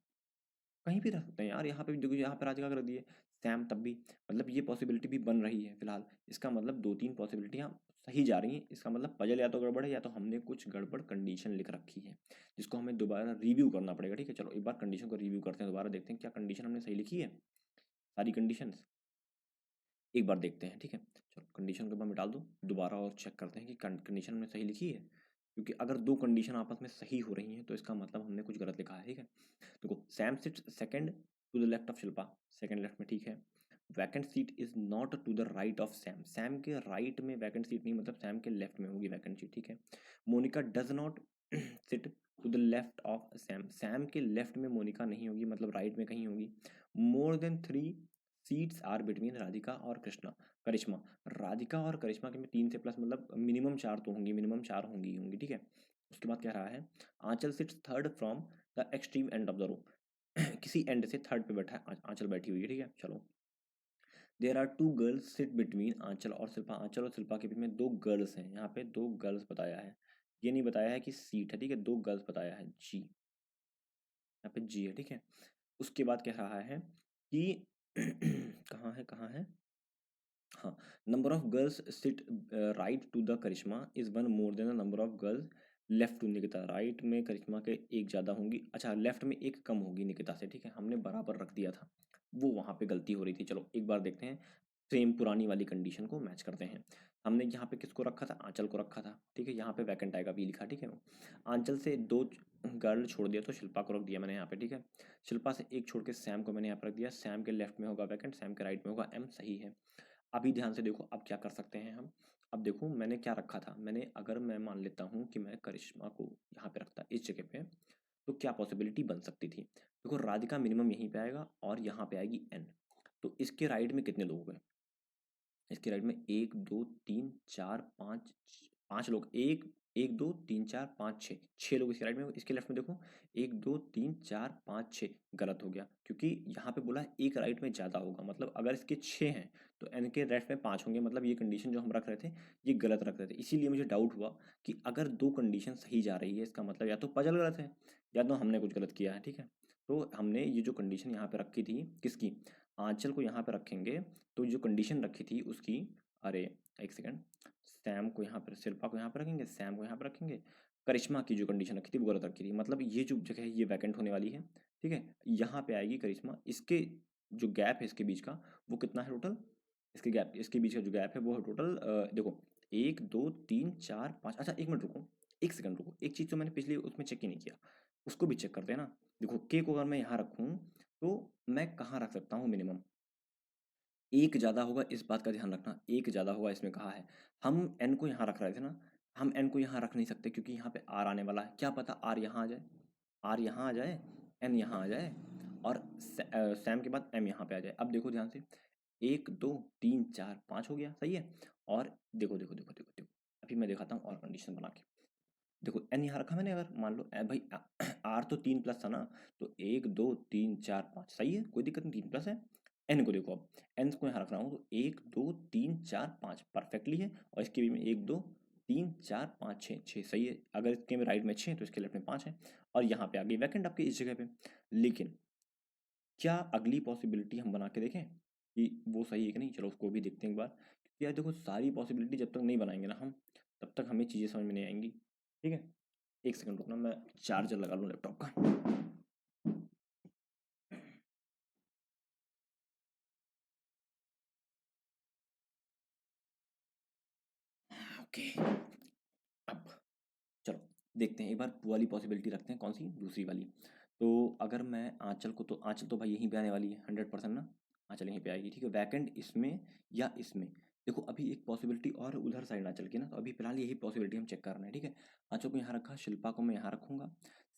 कहीं भी रख सकते हैं यार। यहाँ पे भी देखो, यहाँ पे राधिका कर दिए, सैम तब भी, मतलब ये पॉसिबिलिटी भी बन रही है फिलहाल। इसका मतलब 2 3 पॉसिबिलिटियाँ सही जा रही हैं। इसका मतलब पजल या तो गड़बड़ है या तो हमने कुछ गड़बड़ कंडीशन लिख रखी है, जिसको हमें दोबारा रिव्यू करना पड़ेगा, ठीक है। चलो एक बार कंडीशन को रिव्यू करते हैं, दोबारा देखते हैं क्या कंडीशन हमने सही लिखी है, सारी कंडीशन एक बार देखते हैं, ठीक है। चलो कंडीशन को एक बार मिटा दो, दोबारा और चेक करते हैं कि कंडीशन हमने सही लिखी है, क्योंकि अगर दो कंडीशन आपस में सही हो रही हैं तो इसका मतलब हमने कुछ गलत लिखा है, ठीक है। देखो Sam sits second to the left of Shilpa, second left में, ठीक है। Vacant seat is not to the right of Sam, Sam के राइट में वैकेंट सीट नहीं, मतलब सैम के लेफ्ट में होगी वैकेंट सीट, ठीक है। Monica does not sit to the left of Sam, Sam के लेफ्ट में मोनिका नहीं होगी, मतलब राइट में कहीं होगी। More than 3 seats are between Radhika और कृष्णा, करिश्मा, राधिका और करिश्मा के में 3 से प्लस, मतलब मिनिमम 4 तो होंगी, मिनिमम 4 होंगी होंगी, ठीक है। उसके बाद कह रहा है Anchal sits third from the extreme end of the row, किसी एंड से थर्ड पे बैठा है आंचल बैठी हुई है, ठीक है। चलो there are two girls sit between Anchal और शिल्पा, आंचल और शिल्पा के बीच में 2 गर्ल्स हैं, यहाँ पे 2 गर्ल्स बताया है, ये नहीं बताया है कि सीट है, ठीक है। 2 गर्ल्स बताया है, जी यहाँ पे जी है, ठीक है। उसके बाद कह रहा है कि कहाँ है कहाँ है, हाँ, number of girls sit right to the Karishma is one more than the number of girls left to Nikita, right में करिश्मा के एक ज़्यादा होंगी, अच्छा लेफ्ट में एक कम होगी निकिता से, ठीक है। हमने बराबर रख दिया था, वो वहाँ पे गलती हो रही थी। चलो एक बार देखते हैं, सेम पुरानी वाली कंडीशन को मैच करते हैं। हमने यहाँ पे किसको रखा था? आंचल को रखा था, ठीक है। यहाँ पे वैकेंट आएगा बी लिखा, ठीक है। आंचल से 2 गर्ल छोड़ दिया तो शिल्पा को रख दिया मैंने यहाँ पे, ठीक है। शिल्पा से एक छोड़ के सैम को मैंने यहाँ पे रख दिया, सैम के लेफ्ट में होगा वैकेंट, सैम के राइट में होगा एम, सही है। अभी ध्यान से देखो अब क्या कर सकते हैं हम। अब देखो मैंने क्या रखा था, मैंने अगर मैं मान लेता हूँ कि मैं करिश्मा को यहाँ पे रखता इस जगह पे, तो क्या पॉसिबिलिटी बन सकती थी? देखो राधिका मिनिमम यहीं पे आएगा और यहाँ पे आएगी एन, तो इसके राइट में कितने लोग हैं? इसके राइट में 1 2 3 4 5, 5 लोग, एक 1 2 3 4 5 6, 6 लोग इसके राइट में। इसके लेफ्ट में देखो 1 2 3 4 5 6, गलत हो गया क्योंकि यहाँ पे बोला है एक राइट में ज़्यादा होगा, मतलब अगर इसके 6 हैं तो एन के लेफ्ट में 5 होंगे, मतलब ये कंडीशन जो हम रख रहे थे ये गलत रख रहे थे। इसीलिए मुझे डाउट हुआ कि अगर दो कंडीशन सही जा रही है इसका मतलब या तो पजल गलत है या तो हमने कुछ गलत किया है, ठीक है। तो हमने ये जो कंडीशन यहाँ पे रखी थी किसकी, आंचल को यहाँ पे रखेंगे, तो जो कंडीशन रखी थी उसकी, अरे एक सेकंड, सैम को यहाँ पर, शिल्पा को यहाँ पर रखेंगे, सैम को यहाँ पर रखेंगे, करिश्मा की जो कंडीशन रखी थी वो गलत रखी थी, मतलब ये जो जगह है ये वैकेंट होने वाली है, ठीक है। यहाँ पे आएगी करिश्मा, इसके जो गैप है इसके बीच का वो कितना है टोटल, इसके गैप, इसके बीच का जो गैप है वो है टोटल, देखो 1 2 3 4 5, अच्छा एक मिनट रुको, एक सेकंड रुको, एक चीज़ तो मैंने पिछले उसमें चेक ही नहीं किया, उसको भी चेक करते हैं ना। देखो के को अगर मैं यहाँ रखूँ तो मैं कहाँ रख सकता हूँ मिनिमम, एक ज़्यादा होगा, इस बात का ध्यान रखना, एक ज़्यादा होगा इसमें कहा है। हम एन को यहाँ रख रहे थे ना, हम एन को यहाँ रख नहीं सकते क्योंकि यहाँ पे आर आने वाला है। क्या पता आर यहाँ आ जाए, आर यहाँ आ जाए, एन यहाँ आ जाए और सैम के बाद एम यहाँ पे आ जाए। अब देखो ध्यान से, 1 2 3 4 5 हो गया, सही है। और देखो देखो देखो देखो देखो, अभी मैं दिखाता हूँ और कंडीशन बना के। देखो एन यहाँ रखा मैंने, अगर मान लो भाई आर तो 3 प्लस था ना, तो 1 2 3 4 5 सही है, कोई दिक्कत नहीं, 3 प्लस है। एन को देखो, अब एन को यहाँ रख रहा हूँ तो 1 2 3 4 5 परफेक्टली है। और इसके भी में 1 2 3 4 5 6 6 सही है। अगर इसके में राइट में 6 तो इसके लेफ्ट में 5 है। और यहाँ पे आ गई वैकेंट आपकी इस जगह पे। लेकिन क्या अगली पॉसिबिलिटी हम बना के देखें कि वो सही है कि नहीं? चलो उसको भी देखते हैं एक बार। क्योंकि यार देखो, सारी पॉसिबिलिटी जब तक नहीं बनाएंगे ना हम, तब तक हमें चीज़ें समझ में नहीं आएंगी। ठीक है, एक सेकंड रुकना, मैं चार्जर लगा लूँ लैपटॉप का। ओके, अब चलो देखते हैं एक बार, वो वाली पॉसिबिलिटी रखते हैं, कौन सी? दूसरी वाली। तो अगर मैं आंचल को, तो आंचल तो भाई यहीं पे आने वाली है 100% ना, आंचल यहीं पे आएगी, ठीक है। वैकेंट इसमें या इसमें। देखो अभी एक पॉसिबिलिटी और उधर साइड आंचल की ना, तो अभी फिलहाल यही पॉसिबिलिटी हम चेक कर रहे हैं, ठीक है। आंचल को यहाँ रखा, शिल्पा को मैं यहाँ रखूंगा,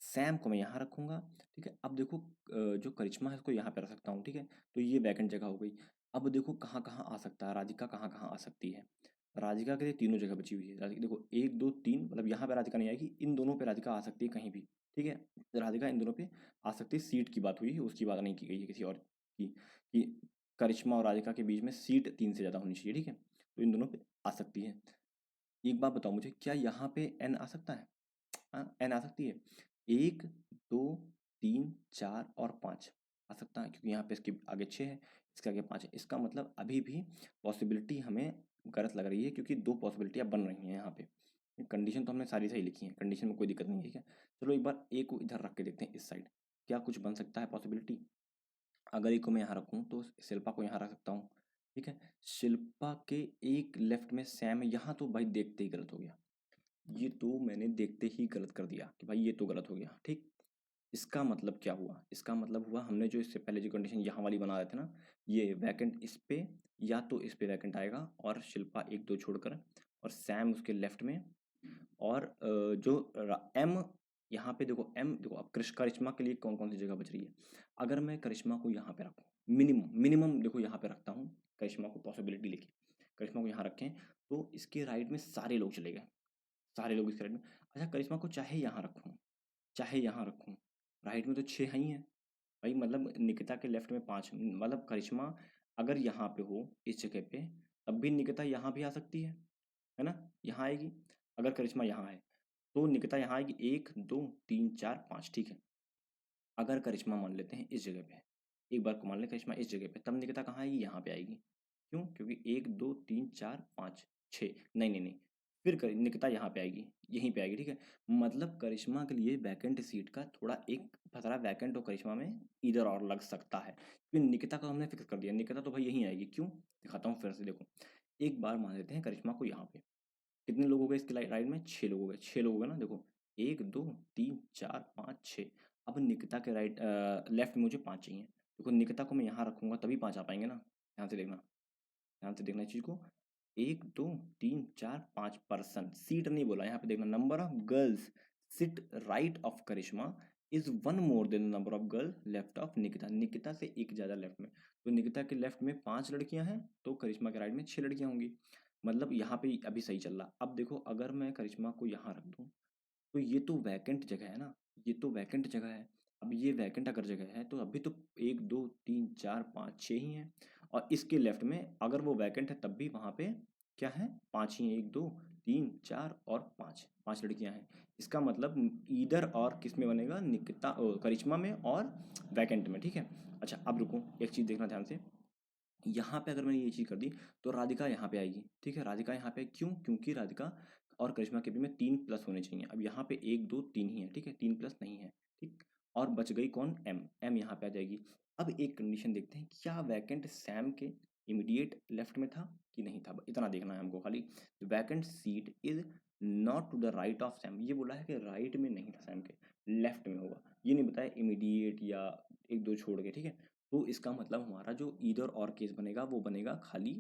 सैम को मैं यहाँ रखूंगा, ठीक है। अब देखो जो करिश्मा है उसको यहाँ पे रख सकता हूँ, ठीक है। तो ये वैकेंट जगह हो गई। अब देखो कहाँ कहाँ आ सकता है, राधिका कहाँ कहाँ आ सकती है। राधिका के लिए तीनों जगह बची हुई है। राधिका देखो 1 2 3, मतलब यहाँ पे राधिका नहीं आएगी, इन दोनों पे राधिका आ सकती है कहीं भी, ठीक है। राधिका इन दोनों पे आ सकती है। सीट की बात हुई है, उसकी बात नहीं की गई है किसी और की, कि करिश्मा और राधिका के बीच में सीट 3 से ज़्यादा होनी चाहिए, ठीक है। तो इन दोनों पे आ सकती है। एक बात बताओ मुझे, क्या यहाँ पे एन आ सकता है? हाँ, एन आ सकती है। 1 2 3 4 और 5 आ सकता है, क्योंकि यहाँ पे इसके आगे 6 है, इसके आगे 5 है। इसका मतलब अभी भी पॉसिबिलिटी हमें गलत लग रही है, क्योंकि 2 पॉसिबिलिटियाँ बन रही हैं यहाँ पे। कंडीशन तो हमने सारी सही लिखी है, कंडीशन में कोई दिक्कत नहीं है, ठीक है। चलो एक बार ए को इधर रख के देखते हैं, इस साइड क्या कुछ बन सकता है पॉसिबिलिटी। अगर ए को मैं यहाँ रखूँ तो शिल्पा को यहाँ रख सकता हूँ, ठीक है। शिल्पा के एक लेफ्ट में सैम है, यहाँ तो भाई देखते ही गलत हो गया। ये तो मैंने देखते ही गलत कर दिया कि भाई ये तो गलत हो गया, ठीक। इसका मतलब क्या हुआ? इसका मतलब हुआ, हमने जो इससे पहले जो कंडीशन यहाँ वाली बना रहे थे ना, ये वैकेंट इस पे या तो इस पे वैकेंट आएगा, और शिल्पा 1 2 छोड़कर, और सैम उसके लेफ्ट में। और जो एम, यहाँ पे देखो एम, देखो अब करिश्मा के लिए कौन कौन सी जगह बच रही है। अगर मैं करिश्मा को यहाँ पे रखूँ, मिनिमम मिनिमम देखो यहाँ पे रखता हूँ करिश्मा को, पॉसिबिलिटी लेके करिश्मा को यहाँ रखें, तो इसके राइट में सारे लोग चले गए, सारे लोग इसके राइट में। अच्छा, करिश्मा को चाहे यहाँ रखूँ, चाहे यहाँ रखूँ, राइट में तो 6 है ही हैं भाई। मतलब निकिता के लेफ्ट में 5, मतलब करिश्मा अगर यहाँ पे हो इस जगह पे, तब भी निकिता यहाँ भी आ सकती है ना, यहाँ आएगी। अगर करिश्मा यहाँ है तो निकिता यहाँ आएगी, 1 2 3 4 5, ठीक है। अगर करिश्मा मान लेते हैं इस जगह पे, एक बार को मान लें करिश्मा इस जगह पे, तब निकिता कहाँ आएगी? यहाँ पे आएगी। क्यों? क्योंकि 1 2 3 4 5 6, नहीं नहीं नहीं, फिर निकिता यहाँ पे आएगी, यहीं पे आएगी, ठीक है। मतलब करिश्मा के लिए वैकेंट सीट का थोड़ा एक फतरा वैकेंट और करिश्मा में इधर और लग सकता है, क्योंकि निकिता को हमने फिक्स कर दिया, निकिता तो भाई यहीं आएगी। क्यों? दिखाता हूँ फिर से, देखो एक बार मान लेते हैं करिश्मा को यहाँ पे। कितने लोग हो गए इसके राइट में? 6 लोग हो गए, 6 लोग हो गए ना। देखो 1 2 3 4 5 6। अब निकिता के राइट लेफ्ट में मुझे 5 चाहिए। देखो निकिता को मैं यहाँ रखूंगा तभी 5 आ पाएंगे ना। ध्यान से देखना, ध्यान से देखना इस चीज़ को। 1 2 3 4 5 पर्सन, सीट नहीं बोला यहाँ पे, देखना number of girls sit right of Karishma is 1 more than number of girl left of Nikita. Nikita से एक ज़्यादा लेफ्ट में, तो निकिता के लेफ्ट में 5 लड़कियां हैं, तो करिश्मा के राइट में 6 लड़कियां होंगी। मतलब यहाँ पे अभी सही चल रहा। अब देखो अगर मैं करिश्मा को यहाँ रख दूँ, तो ये तो वैकेंट जगह है ना, ये तो वैकेंट जगह है। अब ये वैकेंट अगर जगह है तो अभी तो 1 2 3 4 5 6 ही हैं, और इसके लेफ्ट में अगर वो वैकेंट है तब भी वहाँ पे क्या है? 5 ही हैं, 1 2 3 4 और 5, 5 लड़कियां हैं। इसका मतलब इधर और किस में बनेगा? निकिता करिश्मा में और वैकेंट में, ठीक है। अच्छा अब रुको, एक चीज़ देखना ध्यान से। यहाँ पे अगर मैंने ये चीज़ कर दी तो राधिका यहाँ पे आएगी, ठीक है। राधिका यहाँ पे क्यों? क्योंकि राधिका और करिश्मा के बीच में 3 प्लस होने चाहिए। अब यहाँ पे 1 2 3 ही है, ठीक है, 3 प्लस नहीं है, ठीक। और बच गई कौन? एम, एम यहाँ पे आ जाएगी। अब एक कंडीशन देखते हैं, क्या वैकेंट सैम के इमीडिएट लेफ्ट में था कि नहीं था? इतना देखना है हमको खाली। Vacant seat is not to the right of Sam, ये बोला है कि राइट में नहीं था सैम के, लेफ्ट में होगा। ये नहीं बताया इमीडिएट या 1 2 छोड़ के, ठीक है। तो इसका मतलब हमारा जो ईदर और केस बनेगा वो बनेगा खाली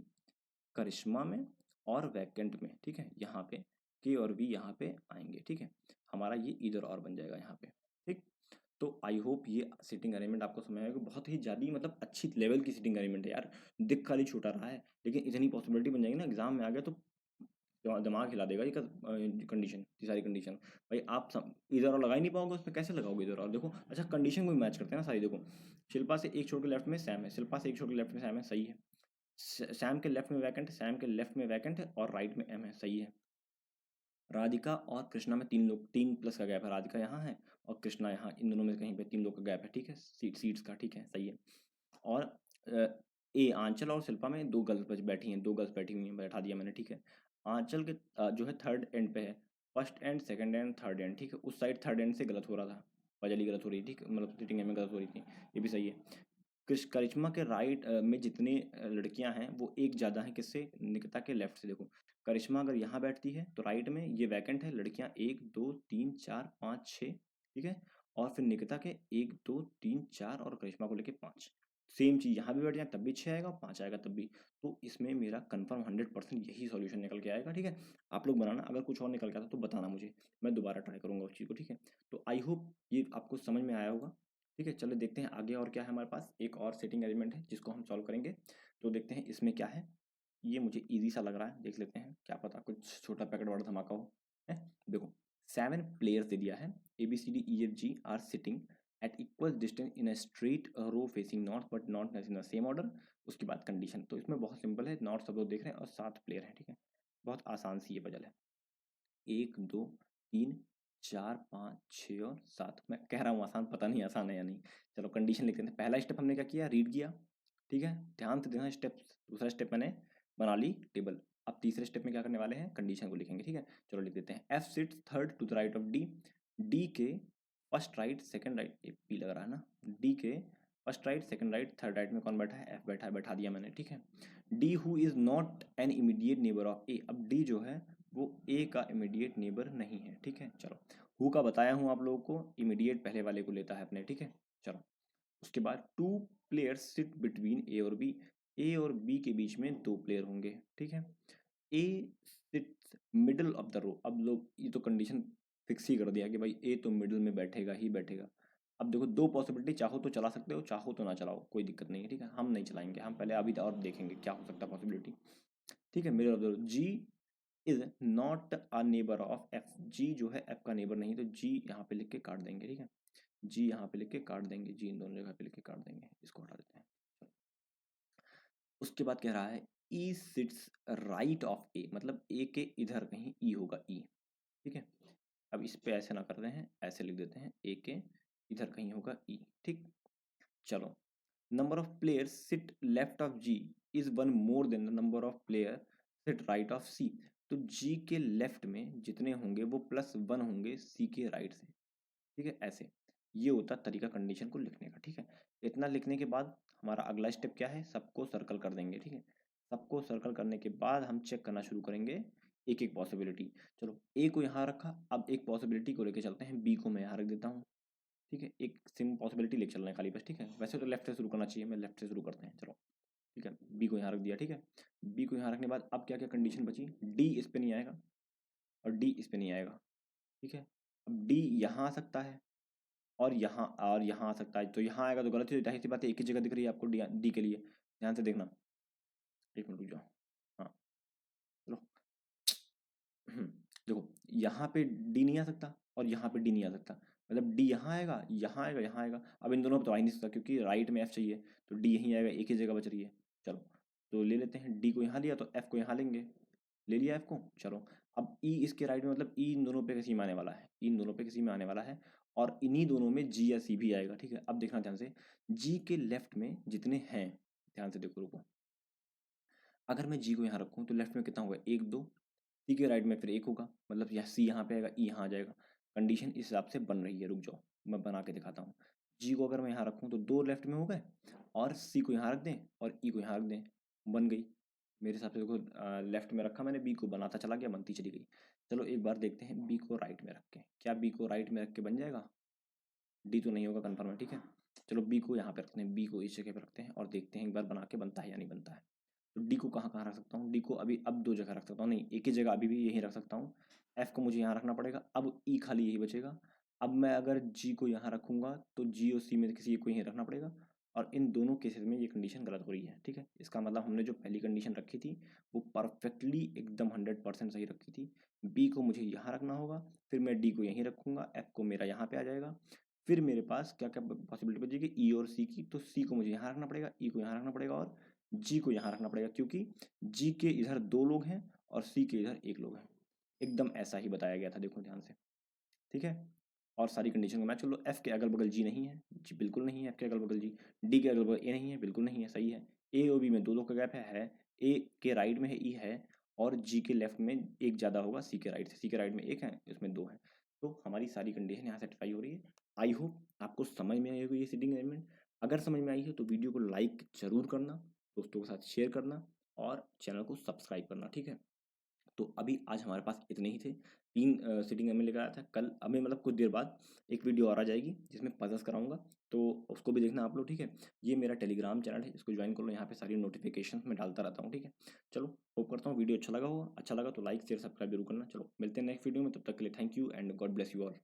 करिश्मा में और वैकेंट में, ठीक है। यहाँ पे के और बी यहाँ पे आएंगे, ठीक है। हमारा ये इधर और बन जाएगा यहाँ पे, ठीक। तो आई होप ये सीटिंग अरेंजमेंट आपको समझ आएगा। बहुत ही ज़्यादा मतलब अच्छी लेवल की सीटिंग अरेंजमेंट है यार। दिख खाली छोटा रहा है, लेकिन इतनी पॉसिबिलिटी बन जाएगी ना, एग्जाम में आ गया तो दिमाग हिला देगा ये कंडीशन, ये सारी कंडीशन। भाई आप इधर और लगा ही नहीं पाओगे, उसमें कैसे लगाओगे इधर और? देखो अच्छा, कंडीशन को भी मैच करते हैं ना सारी। देखो शिल्पा से एक छोड़ के लेफ्ट में सैम है, शिल्पा से एक छोड़ के लेफ्ट में सैम है, सही है। सैम के लेफ्ट में वैकेंट है, सैम के लेफ्ट में वैकेंट है और राइट में एम है, सही है। राधिका और कृष्णा में 3 लोग, 3 प्लस का गैप है। राधिका यहाँ है और कृष्णा यहाँ, इन दोनों में कहीं पे 3 लोग का गैप है, ठीक है, सीट्स का, ठीक है, सही है। और ए आंचल और शिल्पा में 2 गर्ल्स बैठी हैं, 2 गर्ल्स बैठी हुई हैं, बैठा दिया मैंने, ठीक है। आंचल के जो है थर्ड एंड पे है, first and, second and, third and, ठीक है। उस साइड थर्ड एंड से गलत हो रहा था, पजली गलत हो रही थी, ठीक है, मतलब सिटिंग में गलत हो रही थी, ये भी सही है। करिश्मा के राइट में जितनी लड़कियां हैं वो एक ज़्यादा हैं किससे? निकिता के लेफ्ट से। देखो करिश्मा अगर यहाँ बैठती है तो राइट में ये वैकेंट है, लड़कियां 1 2 3 4 5 6, ठीक है। और फिर निकिता के 1 2 3 4 और करिश्मा को लेके 5। सेम चीज़ यहाँ भी बैठ जाए तब भी 6 आएगा, 5 आएगा तब भी। तो इसमें मेरा कंफर्म 100% यही सॉल्यूशन निकल के आएगा, ठीक है। आप लोग बनाना, अगर कुछ और निकल के आता तो बताना मुझे, मैं दोबारा ट्राई करूंगा उस चीज़ को, ठीक है। तो आई होप ये आपको समझ में आया होगा, ठीक है। चलो देखते हैं आगे और क्या है हमारे पास। एक और सेटिंग एलिमेंट है जिसको हम सॉल्व करेंगे, तो देखते हैं इसमें क्या है। ये मुझे इजी सा लग रहा है, देख लेते हैं, क्या पता कुछ छोटा पैकेट बड़ा धमाका हो, है। देखो 7 प्लेयर्स दे दिया है, ABCDEFG are sitting at equal distance in a straight row facing north but not in the same order. उसके बाद कंडीशन, तो इसमें बहुत सिंपल है, नॉर्थ सब लोग देख रहे हैं और 7 प्लेयर हैं, ठीक है। बहुत आसान सी ये पजल है। 1 2 3 4 5 6 और 7। मैं कह रहा हूँ आसान, पता नहीं आसान है या नहीं। चलो कंडीशन लिखते हैं। पहला स्टेप हमने क्या किया, रीड किया, ठीक है, ध्यान से देना स्टेप्स। दूसरा स्टेप मैंने बना ली टेबल। अब तीसरे स्टेप में क्या करने वाले हैं, कंडीशन को लिखेंगे, ठीक है। चलो लिख देते हैं, F sits third to the right of D, D के first right second right, A P लग रहा है ना, डी के first right second right third right में कौन बैठा है, एफ बैठा है, बैठा दिया मैंने, ठीक है। D who is not an immediate neighbour of A, अब डी जो है वो ए का इमीडिएट नेबर नहीं है, ठीक है। चलो हु का बताया हूँ आप लोगों को, इमीडिएट पहले वाले को लेता है अपने, ठीक है। चलो उसके बाद 2 प्लेयर्स सिट बिटवीन ए और बी, ए और बी के बीच में 2 प्लेयर होंगे, ठीक है। A sits middle of the row, अब लोग ये तो कंडीशन फिक्स ही कर दिया कि भाई ए तो मिडल में बैठेगा ही बैठेगा। अब देखो 2 पॉसिबिलिटी, चाहो तो चला सकते हो, चाहो तो ना चलाओ, कोई दिक्कत नहीं है, ठीक है। हम नहीं चलाएंगे, हम पहले अभी और देखेंगे क्या हो सकता है पॉसिबिलिटी, ठीक है। Middle of the row, G is not a neighbour of F, G जो है एफ का नेबर नहीं, तो जी यहाँ पे लिख के काट देंगे, ठीक है। जी यहाँ पे लिख के काट देंगे, जी इन दोनों जगह पे लिख के काट देंगे, इसको हटा देते हैं। उसके बाद कह रहा है ई सिट्स राइट ऑफ ए, मतलब ए के इधर कहीं ई होगा, ई, ठीक है। अब इस पे ऐसे ना कर रहे हैं, ऐसे लिख देते हैं, ए के इधर कहीं होगा ई, ठीक। चलो number of players sit left of G is one more than the number of player sit right of C, तो जी के लेफ्ट में जितने होंगे वो +1 होंगे सी के राइट से, ठीक है। ऐसे ये होता तरीका कंडीशन को लिखने का, ठीक है। इतना लिखने के बाद हमारा अगला स्टेप क्या है, सबको सर्कल कर देंगे, ठीक है। सबको सर्कल करने के बाद हम चेक करना शुरू करेंगे एक एक पॉसिबिलिटी। चलो ए को यहाँ रखा, अब एक पॉसिबिलिटी को लेके चलते हैं, बी को मैं यहाँ रख देता हूँ, ठीक है। एक सिम पॉसिबिलिटी लेके चल रहे हैं खाली बस, ठीक है। वैसे तो लेफ्ट से शुरू करना चाहिए, मैं लेफ्ट से शुरू करते हैं, चलो ठीक है। बी को यहाँ रख दिया, ठीक है। बी को यहाँ रखने के बाद अब क्या क्या कंडीशन बची, डी इस पे नहीं आएगा और डी इस पे नहीं आएगा, ठीक है। अब डी यहाँ आ सकता है और यहाँ आ सकता है, तो यहाँ आएगा तो गलत ही, जाहिर सी बात है, एक ही जगह दिख रही है आपको डी, डी के लिए। ध्यान से देखना, एक मिनट रुक जाओ, हाँ चलो। देखो यहाँ पे डी नहीं आ सकता और यहाँ पे डी नहीं आ सकता, मतलब डी यहाँ आएगा, यहाँ आएगा, यहाँ आएगा। अब इन दोनों पे तो आ ही नहीं सकता क्योंकि राइट में एफ चाहिए, तो डी यहीं आएगा, एक ही जगह बच रही है। चलो तो ले लेते हैं, डी को यहाँ लिया तो एफ को यहाँ लेंगे, ले लिया एफ को। चलो अब ई इसके राइट में, मतलब ई इन दोनों पे किसी में आने वाला है, इन दोनों पे किसी में आने वाला है, और इन्हीं दोनों में जी या सी भी आएगा, ठीक है। अब देखना ध्यान से, जी के लेफ्ट में जितने हैं, ध्यान से देखो, रुको, अगर मैं जी को यहाँ रखूँ तो लेफ्ट में कितना होगा, 1 2, सी के राइट में फिर 1 होगा, मतलब यह सी यहाँ पे आएगा, ई यहाँ आ जाएगा। कंडीशन इस हिसाब से बन रही है, रुक जाओ मैं बना के दिखाता हूँ। जी को अगर मैं यहाँ रखूँ तो 2 लेफ्ट में हो गए, और सी को यहाँ रख दें और ई को यहाँ रख दें, बन गई मेरे हिसाब से। देखो लेफ्ट में रखा मैंने, बी को बनाता चला गया, बनती चली गई। चलो एक बार देखते हैं बी को राइट में रख के, क्या बी को राइट में रख के बन जाएगा, डी तो नहीं होगा कन्फर्म है, ठीक है। चलो बी को यहाँ पे रखते हैं, बी को इस जगह पे रखते हैं और देखते हैं एक बार बना के बनता है या नहीं बनता है। तो डी को कहाँ कहाँ रख सकता हूँ, डी को अभी अब 2 जगह रख सकता हूँ, नहीं एक ही जगह अभी भी यहीं रख सकता हूँ, एफ को मुझे यहाँ रखना पड़ेगा। अब ई खाली यही बचेगा। अब मैं अगर जी को यहाँ रखूंगा तो जी और सी में से किसी एक को यहीं रखना पड़ेगा, और इन दोनों केसेस में ये कंडीशन गलत हो रही है। ठीक है, इसका मतलब हमने जो पहली कंडीशन रखी थी वो परफेक्टली एकदम 100% सही रखी थी। बी को मुझे यहाँ रखना होगा, फिर मैं डी को यहीं रखूंगा, एफ को मेरा यहाँ पे आ जाएगा। फिर मेरे पास क्या क्या पॉसिबिलिटी बचेगी, ई और सी की। तो सी को मुझे यहाँ रखना पड़ेगा, ई को यहाँ रखना पड़ेगा, और जी को यहाँ रखना पड़ेगा, क्योंकि जी के इधर 2 लोग हैं और सी के इधर 1 लोग हैं। एकदम ऐसा ही बताया गया था, देखो ध्यान से। ठीक है, और सारी कंडीशन को मैच कर लो। एफ के अगल बगल जी नहीं है, जी बिल्कुल नहीं है एफ के अगल बगल जी। डी के अगल बगल ए नहीं है, बिल्कुल नहीं है, सही है। ए और बी में 2 लोग का गैप है। ए के राइट में है, ई है, और जी के लेफ्ट में एक ज़्यादा होगा सी के राइट से। सी के राइट में 1 है, इसमें 2 है। तो हमारी सारी कंडीशन यहाँ सेटिस्फाई हो रही है। आई होप आपको समझ में आई होगी ये सीटिंग अरेंजमेंट। अगर समझ में आई हो तो वीडियो को लाइक जरूर करना, दोस्तों के साथ शेयर करना, और चैनल को सब्सक्राइब करना। ठीक है, तो अभी आज हमारे पास इतने ही थे। 3 सिटिंग में लेकर आया था। कल अभी मतलब कुछ देर बाद एक वीडियो और आ जाएगी जिसमें पजल्स कराऊंगा, तो उसको भी देखना आप लोग। ठीक है, ये मेरा टेलीग्राम चैनल है, इसको ज्वाइन कर लो। यहाँ पे सारी नोटिफिकेशन मैं डालता रहता हूँ। ठीक है, चलो होप करता हूँ वीडियो अच्छा लगा होगा। अच्छा लगा तो लाइक शेयर सब्सक्राइब जरूर करना। चलो मिलते हैं नेक्स्ट वीडियो में, तब तक के लिए thank you and God bless you all.